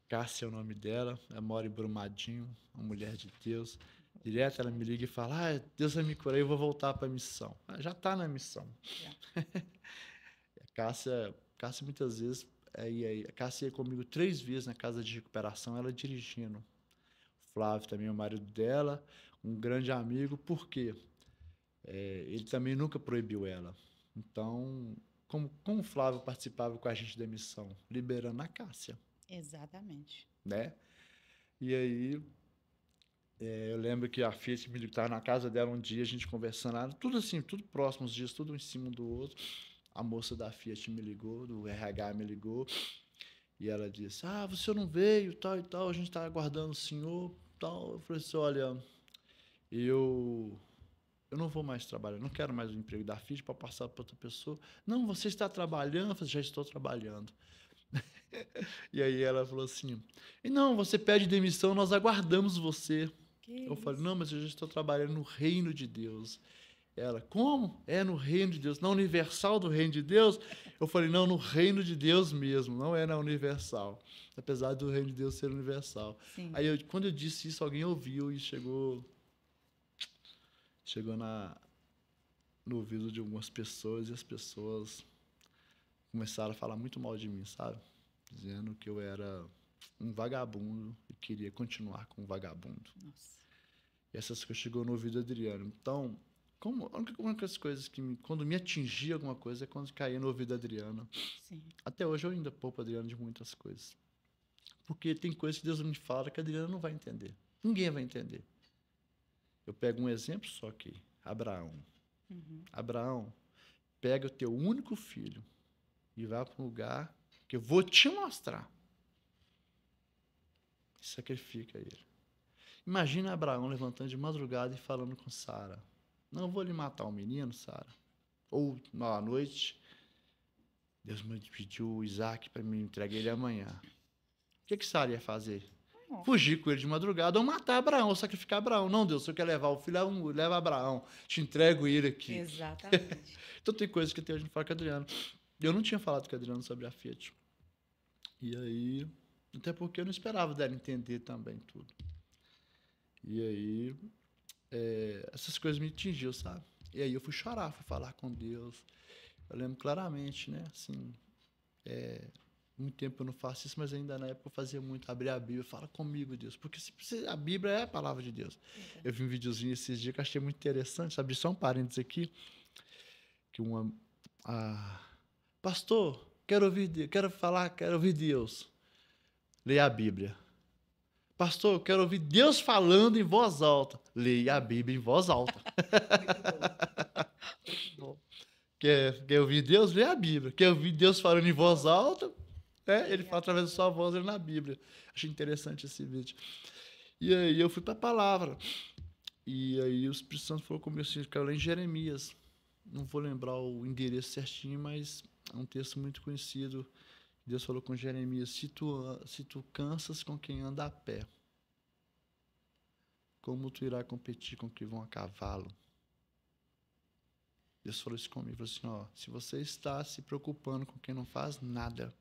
Cássia é o nome dela, ela mora em Brumadinho, uma mulher de Deus. Direto ela me liga e fala, Deus vai me curar, eu vou voltar para a missão. Já está na missão. A Cássia muitas vezes... a Cássia ia comigo 3 vezes na casa de recuperação, ela dirigindo. O Flávio também é o marido dela, um grande amigo. Por quê? Ele também nunca proibiu ela. Então, como o Flávio participava com a gente da missão? Liberando a Cássia. Exatamente. Né? E aí, eu lembro que a Fiat me estava na casa dela um dia, a gente conversando, tudo assim, tudo próximo, os dias, tudo em cima um do outro. A moça da Fiat me ligou, do RH me ligou, e ela disse, você não veio, tal e tal, a gente está aguardando o senhor, tal. Eu falei assim, olha, eu não vou mais trabalhar, não quero mais o emprego da Fiat para passar para outra pessoa. Não, você está trabalhando? Eu falei, já estou trabalhando. E aí ela falou assim, não, você pede demissão, nós aguardamos você. Eu falei, não, mas eu já estou trabalhando no reino de Deus. Ela, como? No reino de Deus, na Universal do reino de Deus? Eu falei, não, no reino de Deus mesmo, não é na Universal. Apesar do reino de Deus ser universal. Sim. Aí, quando eu disse isso, alguém ouviu e chegou no ouvido de algumas pessoas, e as pessoas começaram a falar muito mal de mim, sabe? Dizendo que eu era um vagabundo e queria continuar como vagabundo. Nossa. E essas coisas chegou no ouvido do Adriano. Então... uma das coisas que quando me atingia alguma coisa é quando caía no ouvido da Adriana. Sim. Até hoje eu ainda poupo a Adriana de muitas coisas. Porque tem coisas que Deus me fala que a Adriana não vai entender. Ninguém vai entender. Eu pego um exemplo só aqui. Abraão. Uhum. Abraão, pega o teu único filho e vai para um lugar que eu vou te mostrar. E sacrifica ele. Imagina Abraão levantando de madrugada e falando com Sara. Não vou lhe matar o menino, Sara. Ou, à noite, Deus me pediu o Isaac para me entregar ele amanhã. O que Sara ia fazer? Fugir com ele de madrugada ou matar Abraão, ou sacrificar Abraão. Não, Deus, se eu quer levar o filho, leva Abraão. Te entrego ele aqui. Exatamente. Então tem coisas que até hoje a gente fala com o Adriano. Eu não tinha falado com o Adriano sobre a Fiat. E aí, até porque eu não esperava dela entender também tudo. E aí... essas coisas me atingiu, sabe? E aí eu fui chorar, fui falar com Deus. Eu lembro claramente, né? Assim, muito tempo eu não faço isso, mas ainda na época eu fazia muito, abrir a Bíblia, fala comigo, Deus, porque a Bíblia é a palavra de Deus. Eu vi um videozinho esses dias que eu achei muito interessante, sabe? Só um parênteses aqui, que pastor, quero ouvir Deus. Leia a Bíblia. Pastor, eu quero ouvir Deus falando em voz alta. Leia a Bíblia em voz alta. Muito bom. Quer ouvir Deus? Leia a Bíblia. Quer ouvir Deus falando em voz alta? Ele fala através da sua voz na Bíblia. Achei interessante esse vídeo. E aí eu fui para a palavra. E aí o Espírito Santo falou comigo assim, eu quero ler em Jeremias. Não vou lembrar o endereço certinho, mas é um texto muito conhecido. Deus falou com Jeremias, se tu cansas com quem anda a pé, como tu irá competir com quem vão a cavalo? Deus falou isso comigo, falou assim, se você está se preocupando com quem não faz nada,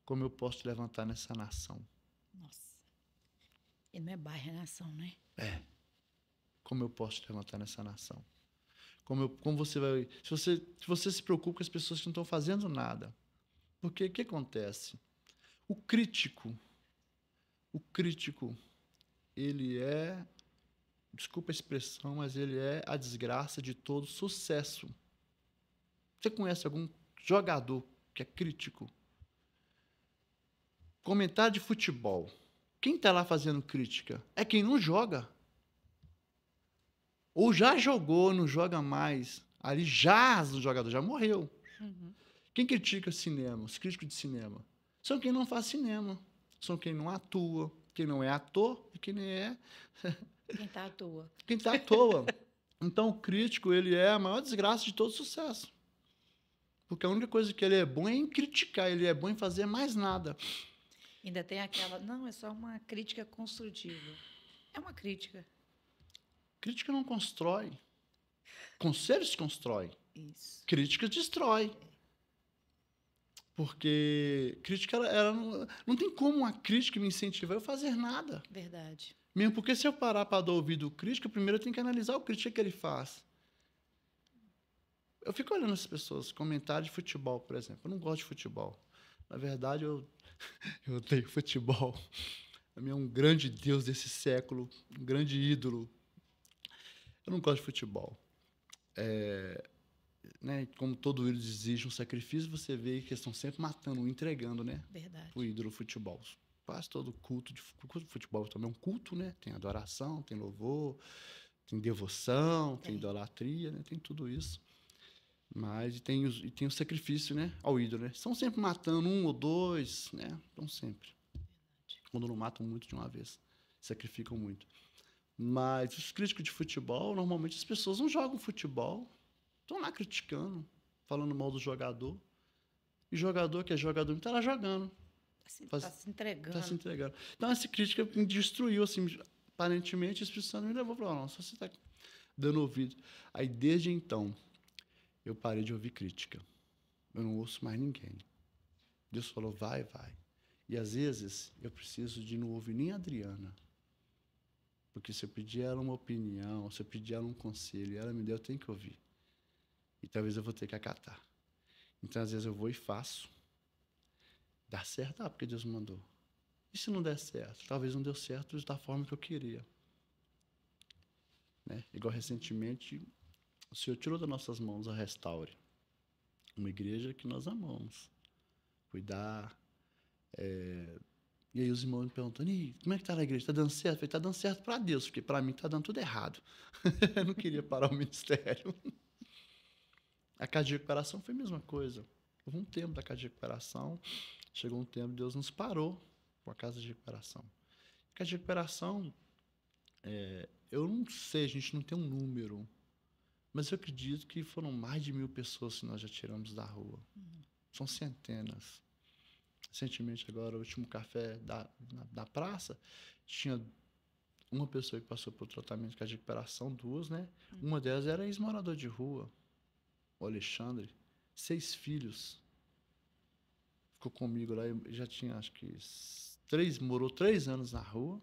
como eu posso te levantar nessa nação? Nossa. E não é bairro, é nação, né? Como eu posso te levantar nessa nação? Como você vai... Se você se preocupa com as pessoas que não estão fazendo nada, porque o que acontece? O crítico, ele é, desculpa a expressão, mas ele é a desgraça de todo sucesso. Você conhece algum jogador que é crítico? Comentário de futebol. Quem está lá fazendo crítica? É quem não joga. Ou já jogou, não joga mais. Ali já o jogador já morreu. Uhum. Quem critica cinema? Os críticos de cinema. São quem não faz cinema. São quem não atua, quem não é ator e quem nem é Quem está à toa. quem está à toa. Então, o crítico, ele é a maior desgraça de todo sucesso. Porque a única coisa que ele é bom é em criticar, ele é bom em fazer mais nada. Ainda tem aquela, não, é só uma crítica construtiva. É uma crítica. Crítica não constrói. Conselhos constrói. Isso. Crítica destrói. Porque crítica, ela não tem como uma crítica me incentivar a fazer nada. Verdade. Mesmo porque se eu parar para dar ouvido crítica, primeiro eu tenho que analisar o crítica que ele faz. Eu fico olhando essas pessoas, comentários de futebol, por exemplo. Eu não gosto de futebol. Na verdade, eu odeio futebol. A mim é um grande deus desse século, um grande ídolo. Eu não gosto de futebol. Né, como todo ídolo exige um sacrifício, você vê que eles estão sempre matando, entregando, né? Verdade. O ídolo futebol. Quase todo culto de futebol também é um culto, né? Tem adoração, tem louvor, tem devoção, tem idolatria, né? Tem tudo isso. Mas tem o sacrifício, né? Ao ídolo, né? Estão sempre matando um ou dois, né? Estão sempre. Quando não matam muito de uma vez. Sacrificam muito. Mas os críticos de futebol, normalmente as pessoas não jogam futebol. Estão lá criticando, falando mal do jogador. E o jogador que é jogador não está lá jogando. Está se entregando. Está se entregando. Então, essa crítica me destruiu, assim, aparentemente, o Espírito Santo me levou para lá, não, só você está dando ouvido. Aí, desde então, eu parei de ouvir crítica. Eu não ouço mais ninguém. Deus falou, vai, vai. E, às vezes, eu preciso de não ouvir nem a Adriana. Porque se eu pedir a ela uma opinião, se eu pedir a ela um conselho, e ela me deu, eu tenho que ouvir. E talvez eu vou ter que acatar. Então, às vezes, eu vou e faço. Dá certo? Ah, porque Deus mandou. E se não der certo? Talvez não deu certo da forma que eu queria. Né? Igual recentemente, o Senhor tirou das nossas mãos a Restaure. Uma igreja que nós amamos. Cuidar. E aí os irmãos me perguntando, como é que está na igreja? Está dando certo? Eu falei, está dando certo para Deus, porque para mim está dando tudo errado. Eu não queria parar o ministério. A casa de recuperação foi a mesma coisa. Houve um tempo da casa de recuperação, chegou um tempo, Deus nos parou com a casa de recuperação. A casa de recuperação, eu não sei, a gente não tem um número, mas eu acredito que foram mais de 1.000 pessoas que nós já tiramos da rua. São centenas. Recentemente, agora, o último café da praça, tinha uma pessoa que passou por tratamento de casa de recuperação, duas, né? Uma delas era ex-morador de rua, o Alexandre, 6 filhos. Ficou comigo lá, já tinha, acho que, morou 3 anos na rua,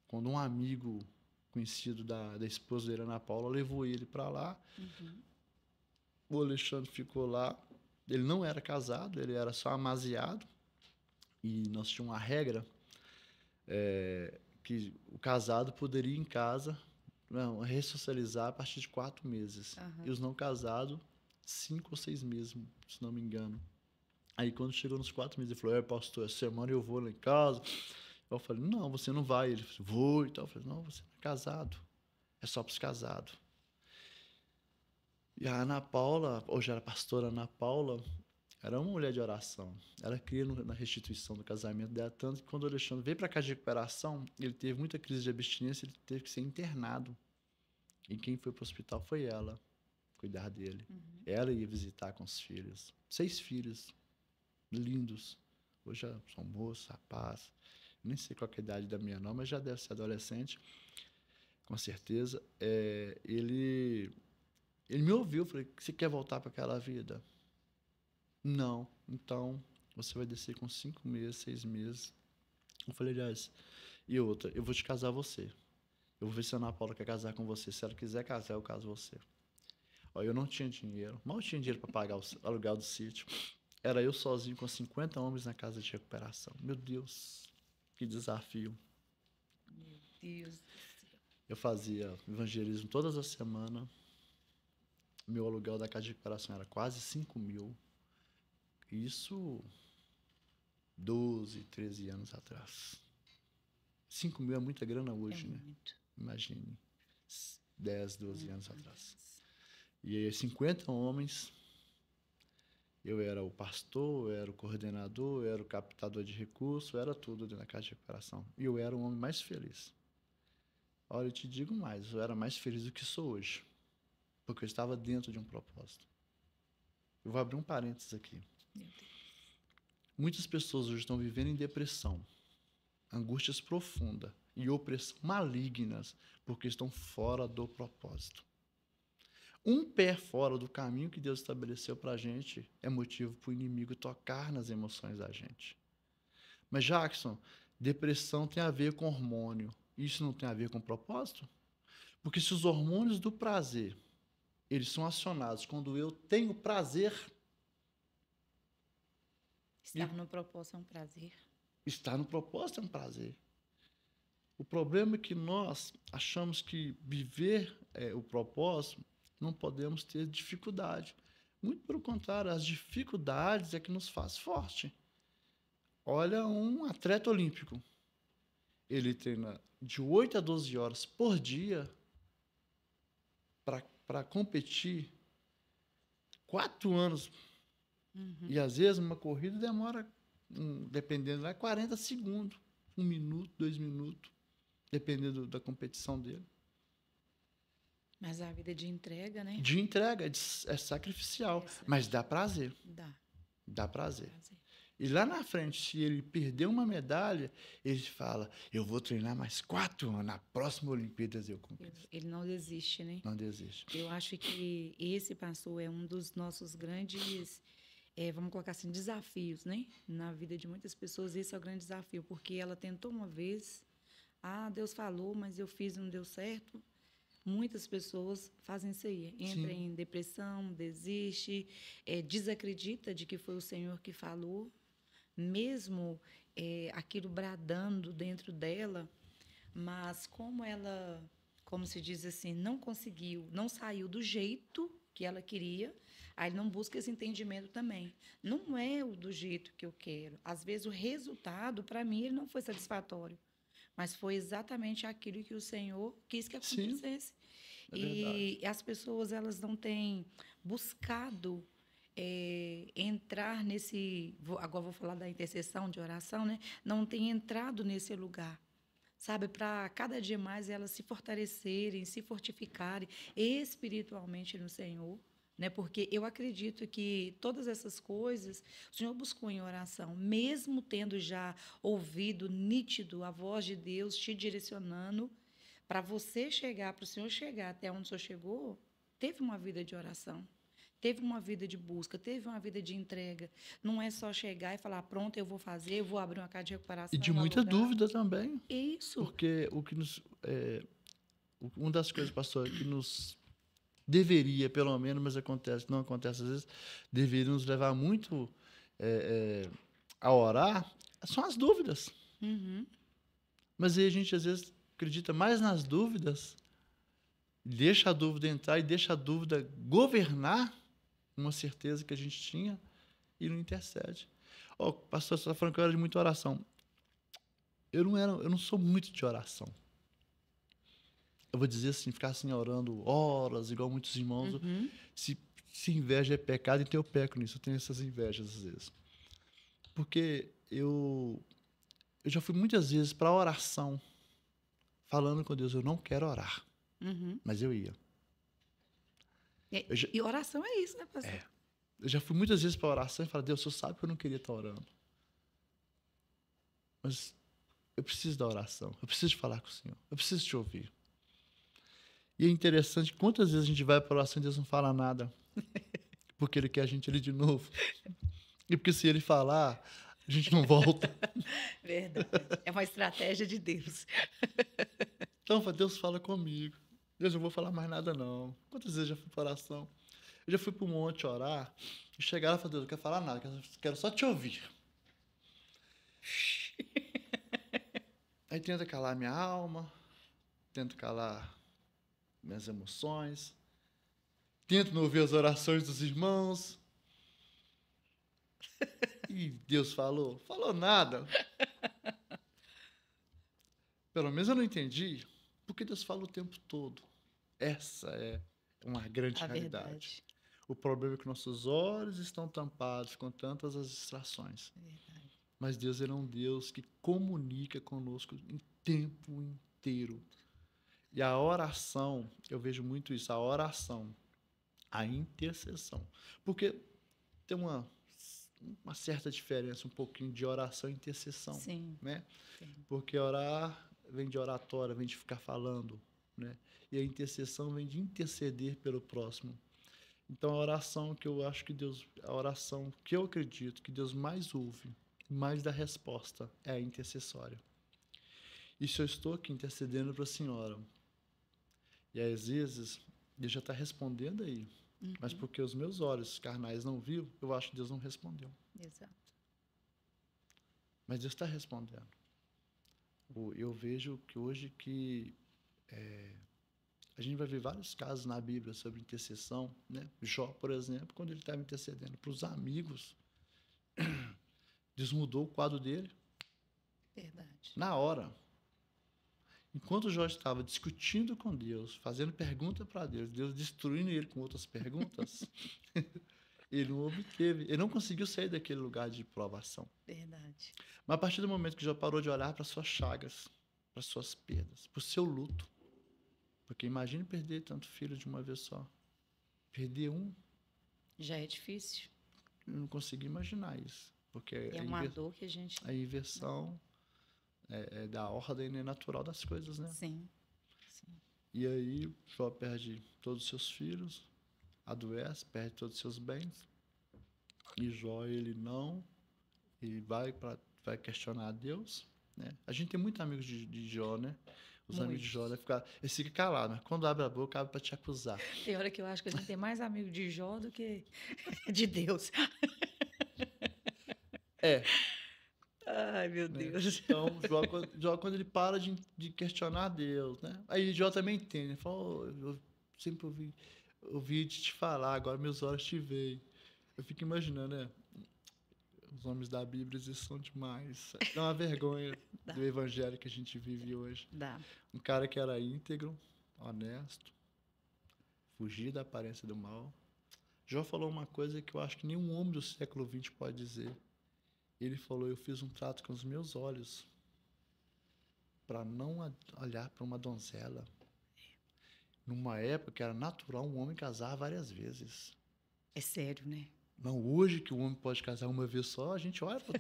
quando um amigo conhecido da esposa dele, Ana Paula, levou ele para lá. O Alexandre ficou lá. Ele não era casado, ele era só amaziado. E nós tínhamos uma regra que o casado poderia ir em casa ressocializar a partir de 4 meses. E os não casados, 5 ou 6 meses, se não me engano. Aí, quando chegou nos 4 meses, ele falou, pastor, essa semana eu vou lá em casa. Eu falei, não, você não vai. Ele falou, vou e tal. Eu falei, não, você não é casado. É só para os casados. E a Ana Paula, hoje era a pastora Ana Paula, era uma mulher de oração. Ela cria na restituição do casamento dela, tanto que quando o Alexandre veio para a casa de recuperação, ele teve muita crise de abstinência, ele teve que ser internado. E quem foi para o hospital foi ela, cuidar dele. Ela ia visitar com os filhos. 6 filhos, lindos. Hoje já são moços, rapazes. Nem sei qual é a idade da minha não, mas já deve ser adolescente, com certeza. Ele me ouviu, falei, você quer voltar para aquela vida? Não. Então, você vai descer com 5 meses, 6 meses. Eu falei, aliás, e outra, eu vou te casar você. Eu vou ver se a Ana Paula quer casar com você. Se ela quiser casar, eu caso você. Ó, eu não tinha dinheiro, mal tinha dinheiro para pagar o aluguel do sítio. Era eu sozinho com 50 homens na casa de recuperação. Meu Deus, que desafio. Meu Deus do céu. Eu fazia evangelismo todas as semanas. meu aluguel da casa de recuperação era quase 5.000. Isso 12, 13 anos atrás. 5.000 é muita grana hoje, né? Muito. Imagine. 10, 12 anos atrás. E aí, 50 homens. Eu era o pastor, eu era o coordenador, eu era o captador de recursos, eu era tudo dentro da casa de recuperação. E eu era o homem mais feliz. Olha, eu te digo mais, eu era mais feliz do que sou hoje. Porque eu estava dentro de um propósito. Eu vou abrir um parênteses aqui. Meu Deus. Muitas pessoas hoje estão vivendo em depressão, angústias profundas e opressão malignas, porque estão fora do propósito. Um pé fora do caminho que Deus estabeleceu para a gente é motivo para o inimigo tocar nas emoções da gente. Mas, Jackson, depressão tem a ver com hormônio. Isso não tem a ver com propósito? Porque se os hormônios do prazer, eles são acionados quando eu tenho prazer... Estar no propósito é um prazer. Estar no propósito é um prazer. O problema é que nós achamos que viver o propósito não podemos ter dificuldade. Muito pelo contrário, as dificuldades é que nos faz forte. Olha um atleta olímpico. Ele treina de 8 a 12 horas por dia para competir 4 anos. E às vezes uma corrida demora, dependendo lá, 40 segundos, 1 minuto, 2 minutos, dependendo da competição dele. Mas a vida de entrega, né? De entrega, é sacrificial, mas dá prazer. Dá prazer. E lá na frente, se ele perder uma medalha, ele fala, eu vou treinar mais 4 anos, na próxima Olimpíadas eu compito. Ele não desiste, né? Não desiste. Eu acho que esse, pastor, é um dos nossos grandes, vamos colocar assim, desafios, né? Na vida de muitas pessoas, esse é o grande desafio, porque ela tentou uma vez, Deus falou, mas eu fiz e não deu certo. Muitas pessoas fazem isso aí, entram em depressão, desiste, desacredita de que foi o Senhor que falou, mesmo aquilo bradando dentro dela, mas como ela, como se diz assim, não conseguiu, não saiu do jeito que ela queria, aí não busca esse entendimento também. Não é o do jeito que eu quero. Às vezes o resultado, para mim, ele não foi satisfatório. Mas foi exatamente aquilo que o Senhor quis que acontecesse. E as pessoas, elas não têm buscado entrar nesse... Agora vou falar da intercessão, de oração, né? Não têm entrado nesse lugar, sabe? Para cada dia mais elas se fortalecerem, se fortificarem espiritualmente no Senhor. Né? Porque eu acredito que todas essas coisas o Senhor buscou em oração, mesmo tendo já ouvido nítido a voz de Deus te direcionando para você chegar, para o Senhor chegar até onde o Senhor chegou, teve uma vida de oração, teve uma vida de busca, teve uma vida de entrega. Não é só chegar e falar, pronto, eu vou fazer, eu vou abrir uma casa de recuperação. E de muita dúvida também. Isso. Porque o que nos... uma das coisas, pastor, que nos... deveria, pelo menos, mas não acontece às vezes, deveria nos levar muito a orar, são as dúvidas. Mas aí a gente, às vezes, acredita mais nas dúvidas, deixa a dúvida entrar e deixa a dúvida governar uma certeza que a gente tinha e não intercede. Pastor, você está falando que eu era de muita oração. Eu não sou muito de oração. Eu vou dizer assim, ficar assim orando horas, igual muitos irmãos. Se inveja é pecado, então eu peco nisso. Eu tenho essas invejas às vezes. Porque eu já fui muitas vezes para oração, falando com Deus, eu não quero orar. Mas eu ia. E oração é isso, né, pastor? Eu já fui muitas vezes para oração e falei, Deus, o Senhor sabe que eu não queria estar orando. Mas eu preciso da oração, eu preciso de falar com o Senhor, eu preciso te ouvir. E é interessante, quantas vezes a gente vai para a oração e Deus não fala nada, porque Ele quer a gente ali de novo. E porque se Ele falar, a gente não volta. Verdade. É uma estratégia de Deus. Então, Deus fala comigo. Deus, eu não vou falar mais nada, não. Quantas vezes eu já fui para oração? Eu já fui para um monte orar, e chegar lá e falar, Deus, eu não quero falar nada, quero só te ouvir. Aí tenta calar minha alma, tento calar minhas emoções, tento não ouvir as orações dos irmãos. E Deus falou? Falou nada. Pelo menos eu não entendi, porque Deus fala o tempo todo. Essa é uma grande A realidade. verdade. O problema é que nossos olhos estão tampados com tantas as distrações. Verdade. Mas Deus ele é um Deus que comunica conosco em tempo inteiro. E a oração, eu vejo muito isso, a oração, a intercessão. Porque tem uma certa diferença, um pouquinho de oração e intercessão. Sim. Né? Sim. Porque orar vem de oratória, vem de ficar falando. Né? E a intercessão vem de interceder pelo próximo. Então, a oração que eu acho que Deus, a oração que eu acredito que Deus mais ouve, mais dá resposta, é a intercessória. E se eu estou aqui intercedendo para a senhora, e às vezes Deus já está respondendo aí, mas porque os meus olhos carnais não viu, eu acho que Deus não respondeu. Exato. Mas Deus está respondendo. Eu vejo que hoje a gente vai ver vários casos na Bíblia sobre intercessão, né? Jó, por exemplo, quando ele estava intercedendo para os amigos, Deus mudou o quadro dele. Verdade. Na hora. Enquanto Jó estava discutindo com Deus, fazendo pergunta para Deus, Deus destruindo ele com outras perguntas, ele não obteve, ele não conseguiu sair daquele lugar de provação. Verdade. Mas a partir do momento que Jó parou de olhar para suas chagas, para suas perdas, para o seu luto, porque imagine perder tanto filho de uma vez só. Perder um, Já é difícil. eu não consegui imaginar isso. Porque É uma dor que a gente... a inversão é da ordem natural das coisas, né? Sim. Sim. E aí, Jó perde todos os seus filhos, adoece, perde todos os seus bens. E Jó, ele vai questionar a Deus, né? A gente tem muitos amigos de Jó, né? Os amigos de Jó, eles ficam calados, mas quando abre a boca, abre para te acusar. Tem hora que eu acho que a gente tem mais amigo de Jó do que de Deus. É. Ai, meu Né? Deus. Então, Jó, quando ele para de questionar Deus, né? Aí Jó também entende. Ele fala, eu sempre ouvi de te falar, agora meus olhos te veem. Eu fico imaginando, né? Os homens da Bíblia, eles são demais. Dá uma vergonha do evangelho que a gente vive hoje. Dá. Um cara que era íntegro, honesto, fugir da aparência do mal. Jó falou uma coisa que eu acho que nenhum homem do século XX pode dizer. Ele falou, eu fiz um trato com os meus olhos para não olhar para uma donzela. Numa época que era natural um homem casar várias vezes. É sério, né? Não, hoje que o homem pode casar uma vez só, a gente olha para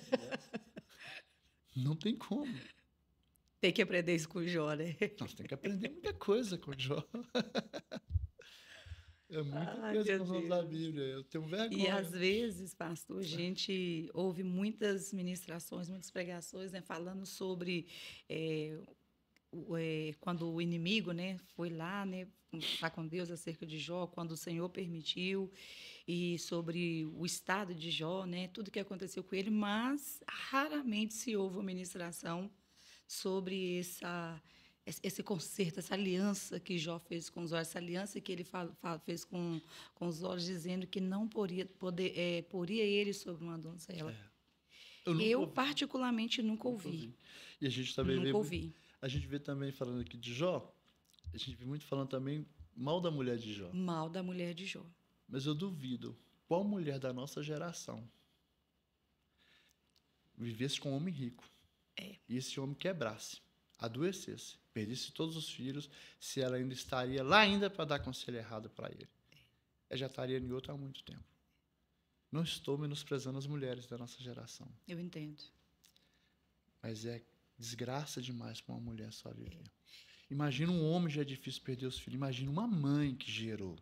não tem como. Tem que aprender isso com o Jó, né? Nós temos que aprender muita coisa com o Jó. É muita coisa que nós vamos da Bíblia. Eu tenho vergonha. E às vezes, pastor, a gente ouve muitas ministrações, muitas pregações, né, falando sobre quando o inimigo, né, foi lá, né, falar com Deus acerca de Jó, quando o Senhor permitiu, e sobre o estado de Jó, né, tudo que aconteceu com ele, mas raramente se ouve uma ministração sobre esse concerto, essa aliança que Jó fez com os olhos, essa aliança que ele fez com os olhos, dizendo que não poria ele sobre uma donzela. Eu particularmente nunca ouvi. E a gente também nunca ouvi. A gente vê também, falando aqui de Jó, a gente vê muito falando também mal da mulher de Jó. Mal da mulher de Jó. Mas eu duvido qual mulher da nossa geração vivesse com um homem rico e esse homem quebrasse, adoecesse, perdesse todos os filhos, se ela ainda estaria lá ainda para dar conselho errado para ele. Ela já estaria em outro há muito tempo. Não estou menosprezando as mulheres da nossa geração. Eu entendo. Mas é desgraça demais para uma mulher só viver. Imagina um homem, já é difícil perder os filhos. Imagina uma mãe que gerou.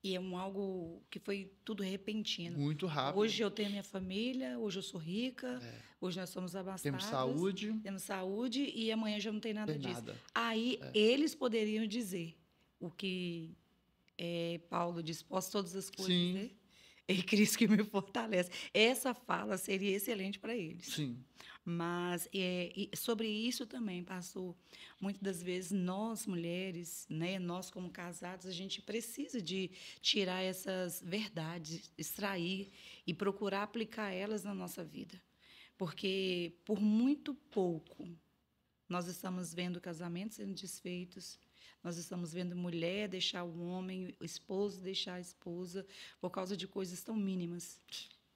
E é algo que foi tudo repentino. Muito rápido. Hoje eu tenho minha família, hoje eu sou rica, hoje nós somos abastados. Temos saúde e amanhã já não tem nada disso. Aí eles poderiam dizer o que Paulo diz, posso todas as coisas, né? É Cristo que me fortalece. Essa fala seria excelente para eles. Sim. Mas e sobre isso também, pastor, muitas das vezes nós mulheres, né, nós como casados, a gente precisa de tirar essas verdades, extrair e procurar aplicar elas na nossa vida. Porque por muito pouco nós estamos vendo casamentos sendo desfeitos, nós estamos vendo mulher deixar o homem, o esposo deixar a esposa, por causa de coisas tão mínimas,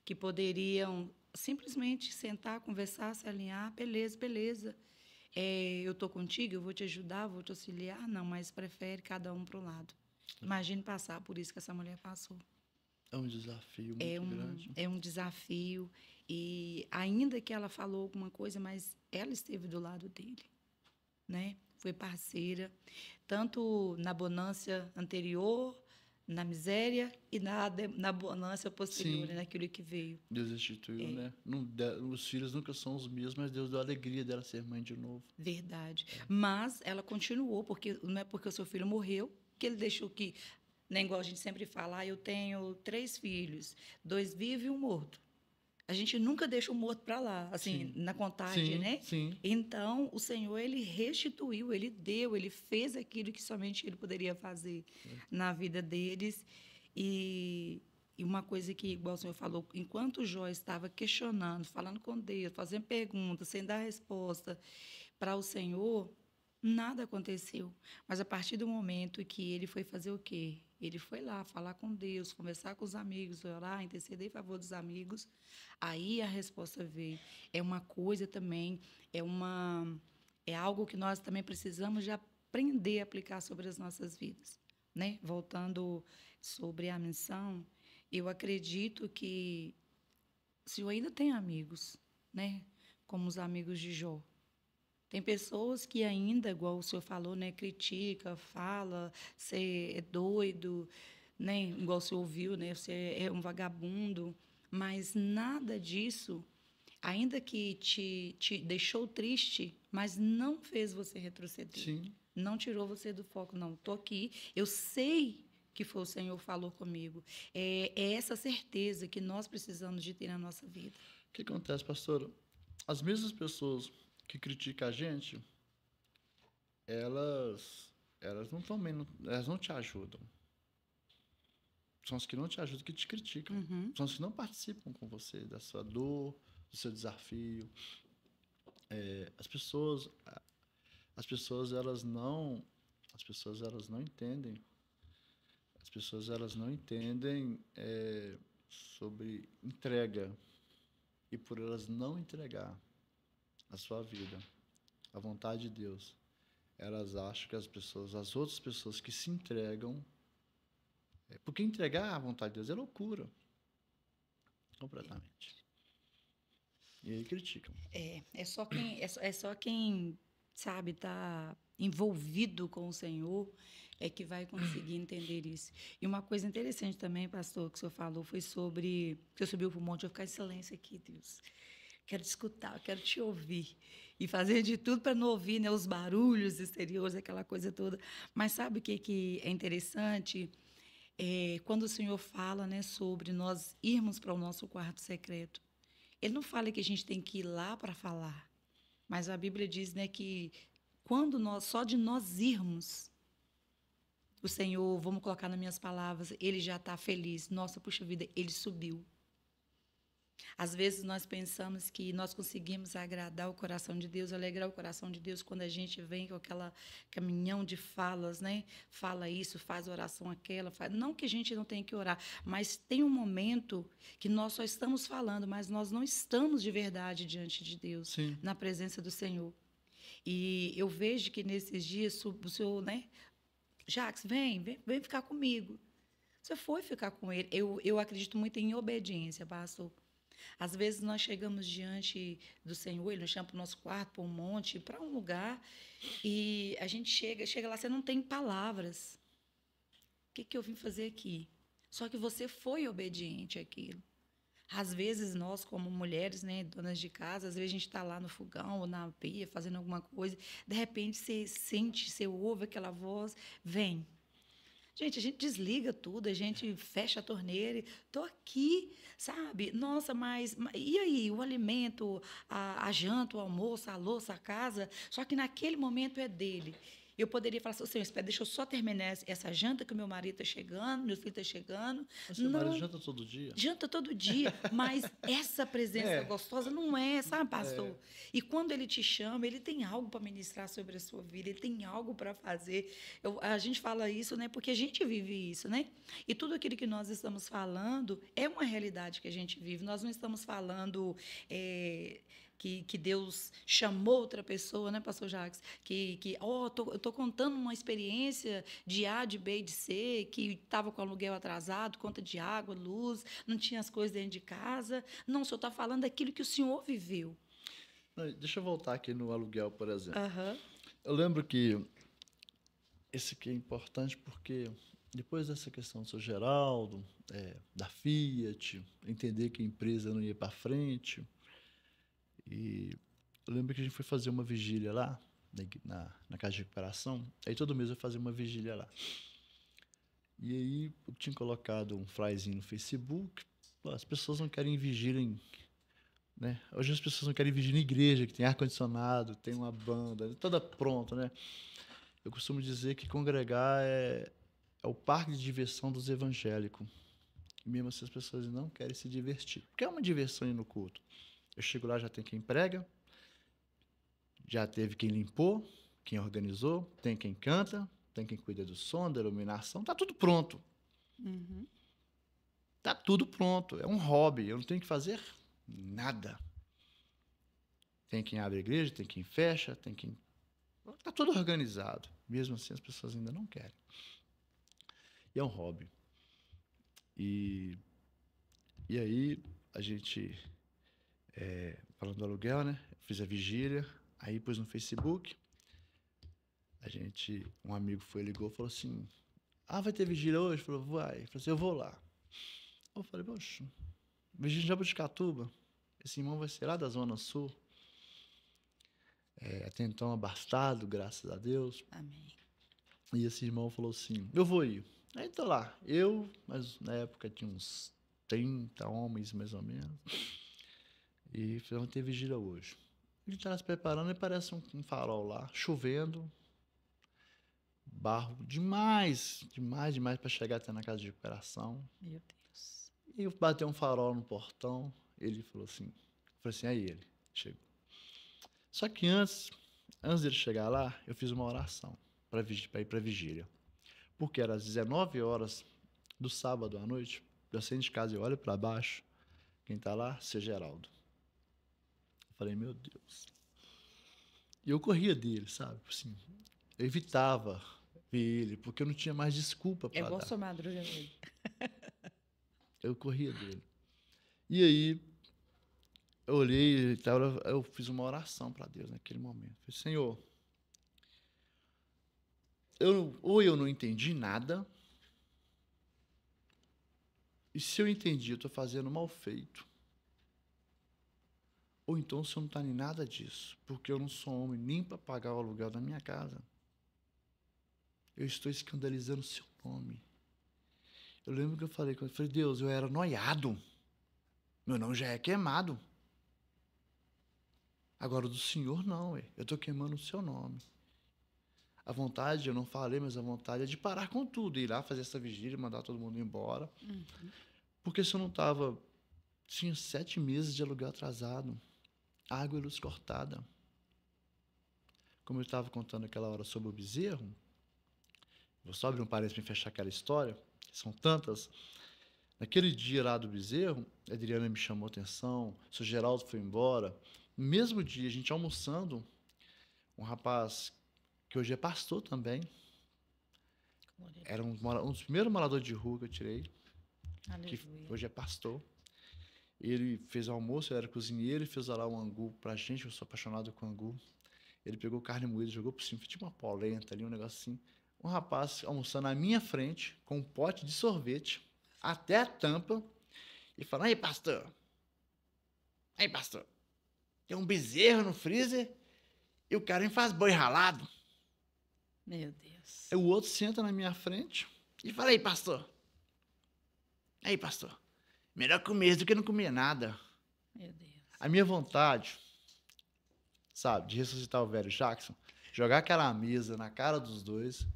que poderiam simplesmente sentar, conversar, se alinhar, beleza, beleza. Eu estou contigo, eu vou te ajudar, vou te auxiliar. Não, mas prefere cada um para o lado. Imagine passar por isso que essa mulher passou. É um desafio muito grande. É um desafio. E ainda que ela falou alguma coisa, mas ela esteve do lado dele, né? Foi parceira, tanto na bonança anterior, na miséria e na bonança posterior, né? Naquilo que veio. Deus instituiu, né? Os filhos nunca são os mesmos, mas Deus deu a alegria dela ser mãe de novo. Verdade. Mas ela continuou, porque não é porque o seu filho morreu que ele deixou que, né, igual a gente sempre fala, eu tenho 3 filhos, 2 vivos e 1 morto. A gente nunca deixa o morto para lá, assim, Sim. na contagem, né? Sim. Então, o Senhor, ele restituiu, ele deu, ele fez aquilo que somente ele poderia fazer na vida deles. E uma coisa que, igual o Senhor falou, enquanto Jó estava questionando, falando com Deus, fazendo perguntas, sem dar resposta para o Senhor, nada aconteceu. Mas a partir do momento que ele foi fazer o quê? Ele foi lá falar com Deus, conversar com os amigos, orar, interceder em favor dos amigos. Aí a resposta veio. É uma coisa também, é algo que nós também precisamos de aprender a aplicar sobre as nossas vidas, né? Voltando sobre a missão, eu acredito que o Senhor ainda tem amigos, né? Como os amigos de Jó. Tem pessoas que ainda, igual o senhor falou, né, critica, fala, você é doido, né, igual o senhor ouviu, né, você é um vagabundo, mas nada disso, ainda que te deixou triste, mas não fez você retroceder. Sim. Não tirou você do foco, não. Estou aqui, eu sei que foi o Senhor que falou comigo. É essa certeza que nós precisamos de ter na nossa vida. O que acontece, pastora? As mesmas pessoas que criticam a gente, elas não estão bem, elas não te ajudam. São as que não te ajudam que te criticam. Uhum. São as que não participam com você da sua dor, do seu desafio. As pessoas elas não entendem. As pessoas elas não entendem sobre entrega, e por elas não entregar a sua vida, a vontade de Deus, elas acham que as outras pessoas que se entregam, porque entregar a vontade de Deus é loucura, completamente. E aí criticam. É só quem sabe, tá envolvido com o Senhor é que vai conseguir entender isso. E uma coisa interessante também, pastor, que o senhor falou foi sobre que eu subiu para o monte, eu vou ficar em silêncio aqui, Deus. Quero te escutar, quero te ouvir. E fazer de tudo para não ouvir, né, os barulhos exteriores, aquela coisa toda. Mas sabe o que é interessante? Quando o Senhor fala, né, sobre nós irmos para o nosso quarto secreto. Ele não fala que a gente tem que ir lá para falar. Mas a Bíblia diz, né, que só de nós irmos, o Senhor, vamos colocar nas minhas palavras, ele já está feliz. Nossa, puxa vida, ele subiu. Às vezes nós pensamos que nós conseguimos agradar o coração de Deus, alegrar o coração de Deus quando a gente vem com aquela caminhão de falas, né? Fala isso, faz oração aquela, não que a gente não tenha que orar, mas tem um momento que nós só estamos falando, mas nós não estamos de verdade diante de Deus, Sim. Na presença do Senhor. E eu vejo que nesses dias o Senhor, né? Jacques, vem ficar comigo. Você foi ficar com ele. Eu acredito muito em obediência, pastor. Às vezes nós chegamos diante do Senhor, Ele nos chama para o nosso quarto, para um monte, para um lugar, e a gente chega lá, você não tem palavras. O que eu vim fazer aqui? Só que você foi obediente àquilo. Às vezes nós, como mulheres, né, donas de casa, às vezes a gente está lá no fogão ou na pia fazendo alguma coisa, de repente você sente, você ouve aquela voz, vem. Gente, a gente desliga tudo, a gente fecha a torneira. Tô aqui, sabe? Nossa, mas e aí? O alimento, a janta, o almoço, a louça, a casa. Só que naquele momento é dele. Eu poderia falar assim, Senhor, espera, deixa eu só terminar essa janta que o meu marido está chegando, meu filho está chegando. Mas seu marido Não, janta todo dia? janta todo dia, mas essa presença É, gostosa não é, sabe, é. pastor? E quando ele te chama, ele tem algo para ministrar sobre a sua vida, ele tem algo para fazer. A gente fala isso, né, porque a gente vive isso, né? E tudo aquilo que nós estamos falando é uma realidade que a gente vive. Nós não estamos falando que Deus chamou outra pessoa, né, pastor Jacques? Eu tô contando uma experiência de A, de B e de C, que estava com aluguel atrasado, conta de água, luz, não tinha as coisas dentro de casa. Não, o senhor está falando daquilo que o senhor viveu. Deixa eu voltar aqui no aluguel, por exemplo. Aham. Eu lembro que esse aqui é importante porque depois dessa questão do seu Geraldo, da Fiat, entender que a empresa não ia para frente, e eu lembro que a gente foi fazer uma vigília lá, na casa de recuperação, aí todo mês eu fazia uma vigília lá. E aí eu tinha colocado um flyzinho no Facebook, as pessoas não querem vigília né? Hoje as pessoas não querem vigília em igreja, que tem ar-condicionado, tem uma banda, toda pronta, né? Eu costumo dizer que congregar é o parque de diversão dos evangélicos. E mesmo assim as pessoas não querem se divertir. Porque é uma diversão ir no culto. Eu chego lá, já tem quem prega, já teve quem limpou, quem organizou, tem quem canta, tem quem cuida do som, da iluminação, tá tudo pronto. Uhum. Tá tudo pronto. É um hobby, eu não tenho que fazer nada. Tem quem abre a igreja, tem quem fecha, tem quem... Tá tudo organizado. Mesmo assim, as pessoas ainda não querem. E é um hobby. E aí, a gente, falando do aluguel, né? Fiz a vigília, aí pus no Facebook. Um amigo ligou e falou assim: vai ter vigília hoje? Falou, vai. Ele falou assim, eu vou lá. Eu falei, poxa, vigília de Jaboticatuba. Esse irmão vai ser lá da Zona Sul. Até então abastado, graças a Deus. Amém. E esse irmão falou assim, eu vou ir. Aí tô lá, mas na época tinha uns 30 homens, mais ou menos. E vamos ter vigília hoje. A gente tá se preparando e parece um farol lá, chovendo. Barro demais para chegar até na casa de recuperação. Meu Deus. E eu bati um farol no portão, ele falou assim, aí ele chegou. Só que antes dele chegar lá, eu fiz uma oração para ir para a vigília. Porque era às 19 horas do sábado à noite, eu saí de casa e olho para baixo, quem está lá? Seu Geraldo. Eu falei, meu Deus. E eu corria dele, sabe? Assim, eu evitava ver ele, porque eu não tinha mais desculpa para dar. É igual sua madruga mesmo. Eu corria dele. E aí, eu olhei, eu fiz uma oração para Deus naquele momento. Falei, Senhor, ou eu não entendi nada, e se eu entendi, eu estou fazendo mal feito. Ou então o Senhor não está em nada disso, porque eu não sou homem nem para pagar o aluguel da minha casa. Eu estou escandalizando o seu nome. Eu lembro que eu falei, Deus, eu era noiado. Meu nome já é queimado. Agora, do Senhor, não. Eu estou queimando o seu nome. A vontade, eu não falei, mas a vontade é de parar com tudo. Ir lá fazer essa vigília, mandar todo mundo embora. Uhum. Porque se eu não estava... Tinha 7 meses de aluguel atrasado. Água e luz cortada. Como eu estava contando aquela hora sobre o bezerro, vou só abrir um parênteses para fechar aquela história, são tantas. Naquele dia lá do bezerro, a Adriana me chamou a atenção, o seu Geraldo foi embora. No mesmo dia, a gente almoçando, um rapaz que hoje é pastor também, era um dos primeiros moradores de rua que eu tirei, Aleluia. que hoje é pastor. Ele fez o almoço, ele era cozinheiro, ele fez lá um angu pra gente, eu sou apaixonado com angu. Ele pegou carne moída, jogou por cima, tipo uma polenta ali, um negócio assim. Um rapaz almoçando na minha frente, com um pote de sorvete, até a tampa, e falando, aí pastor, tem um bezerro no freezer e o cara faz boi ralado. Meu Deus. Aí o outro senta na minha frente, E falei, pastor. Aí, pastor, melhor comer do que não comer nada. Meu Deus. A minha vontade, sabe, de ressuscitar o velho Jackson, jogar aquela mesa na cara dos dois,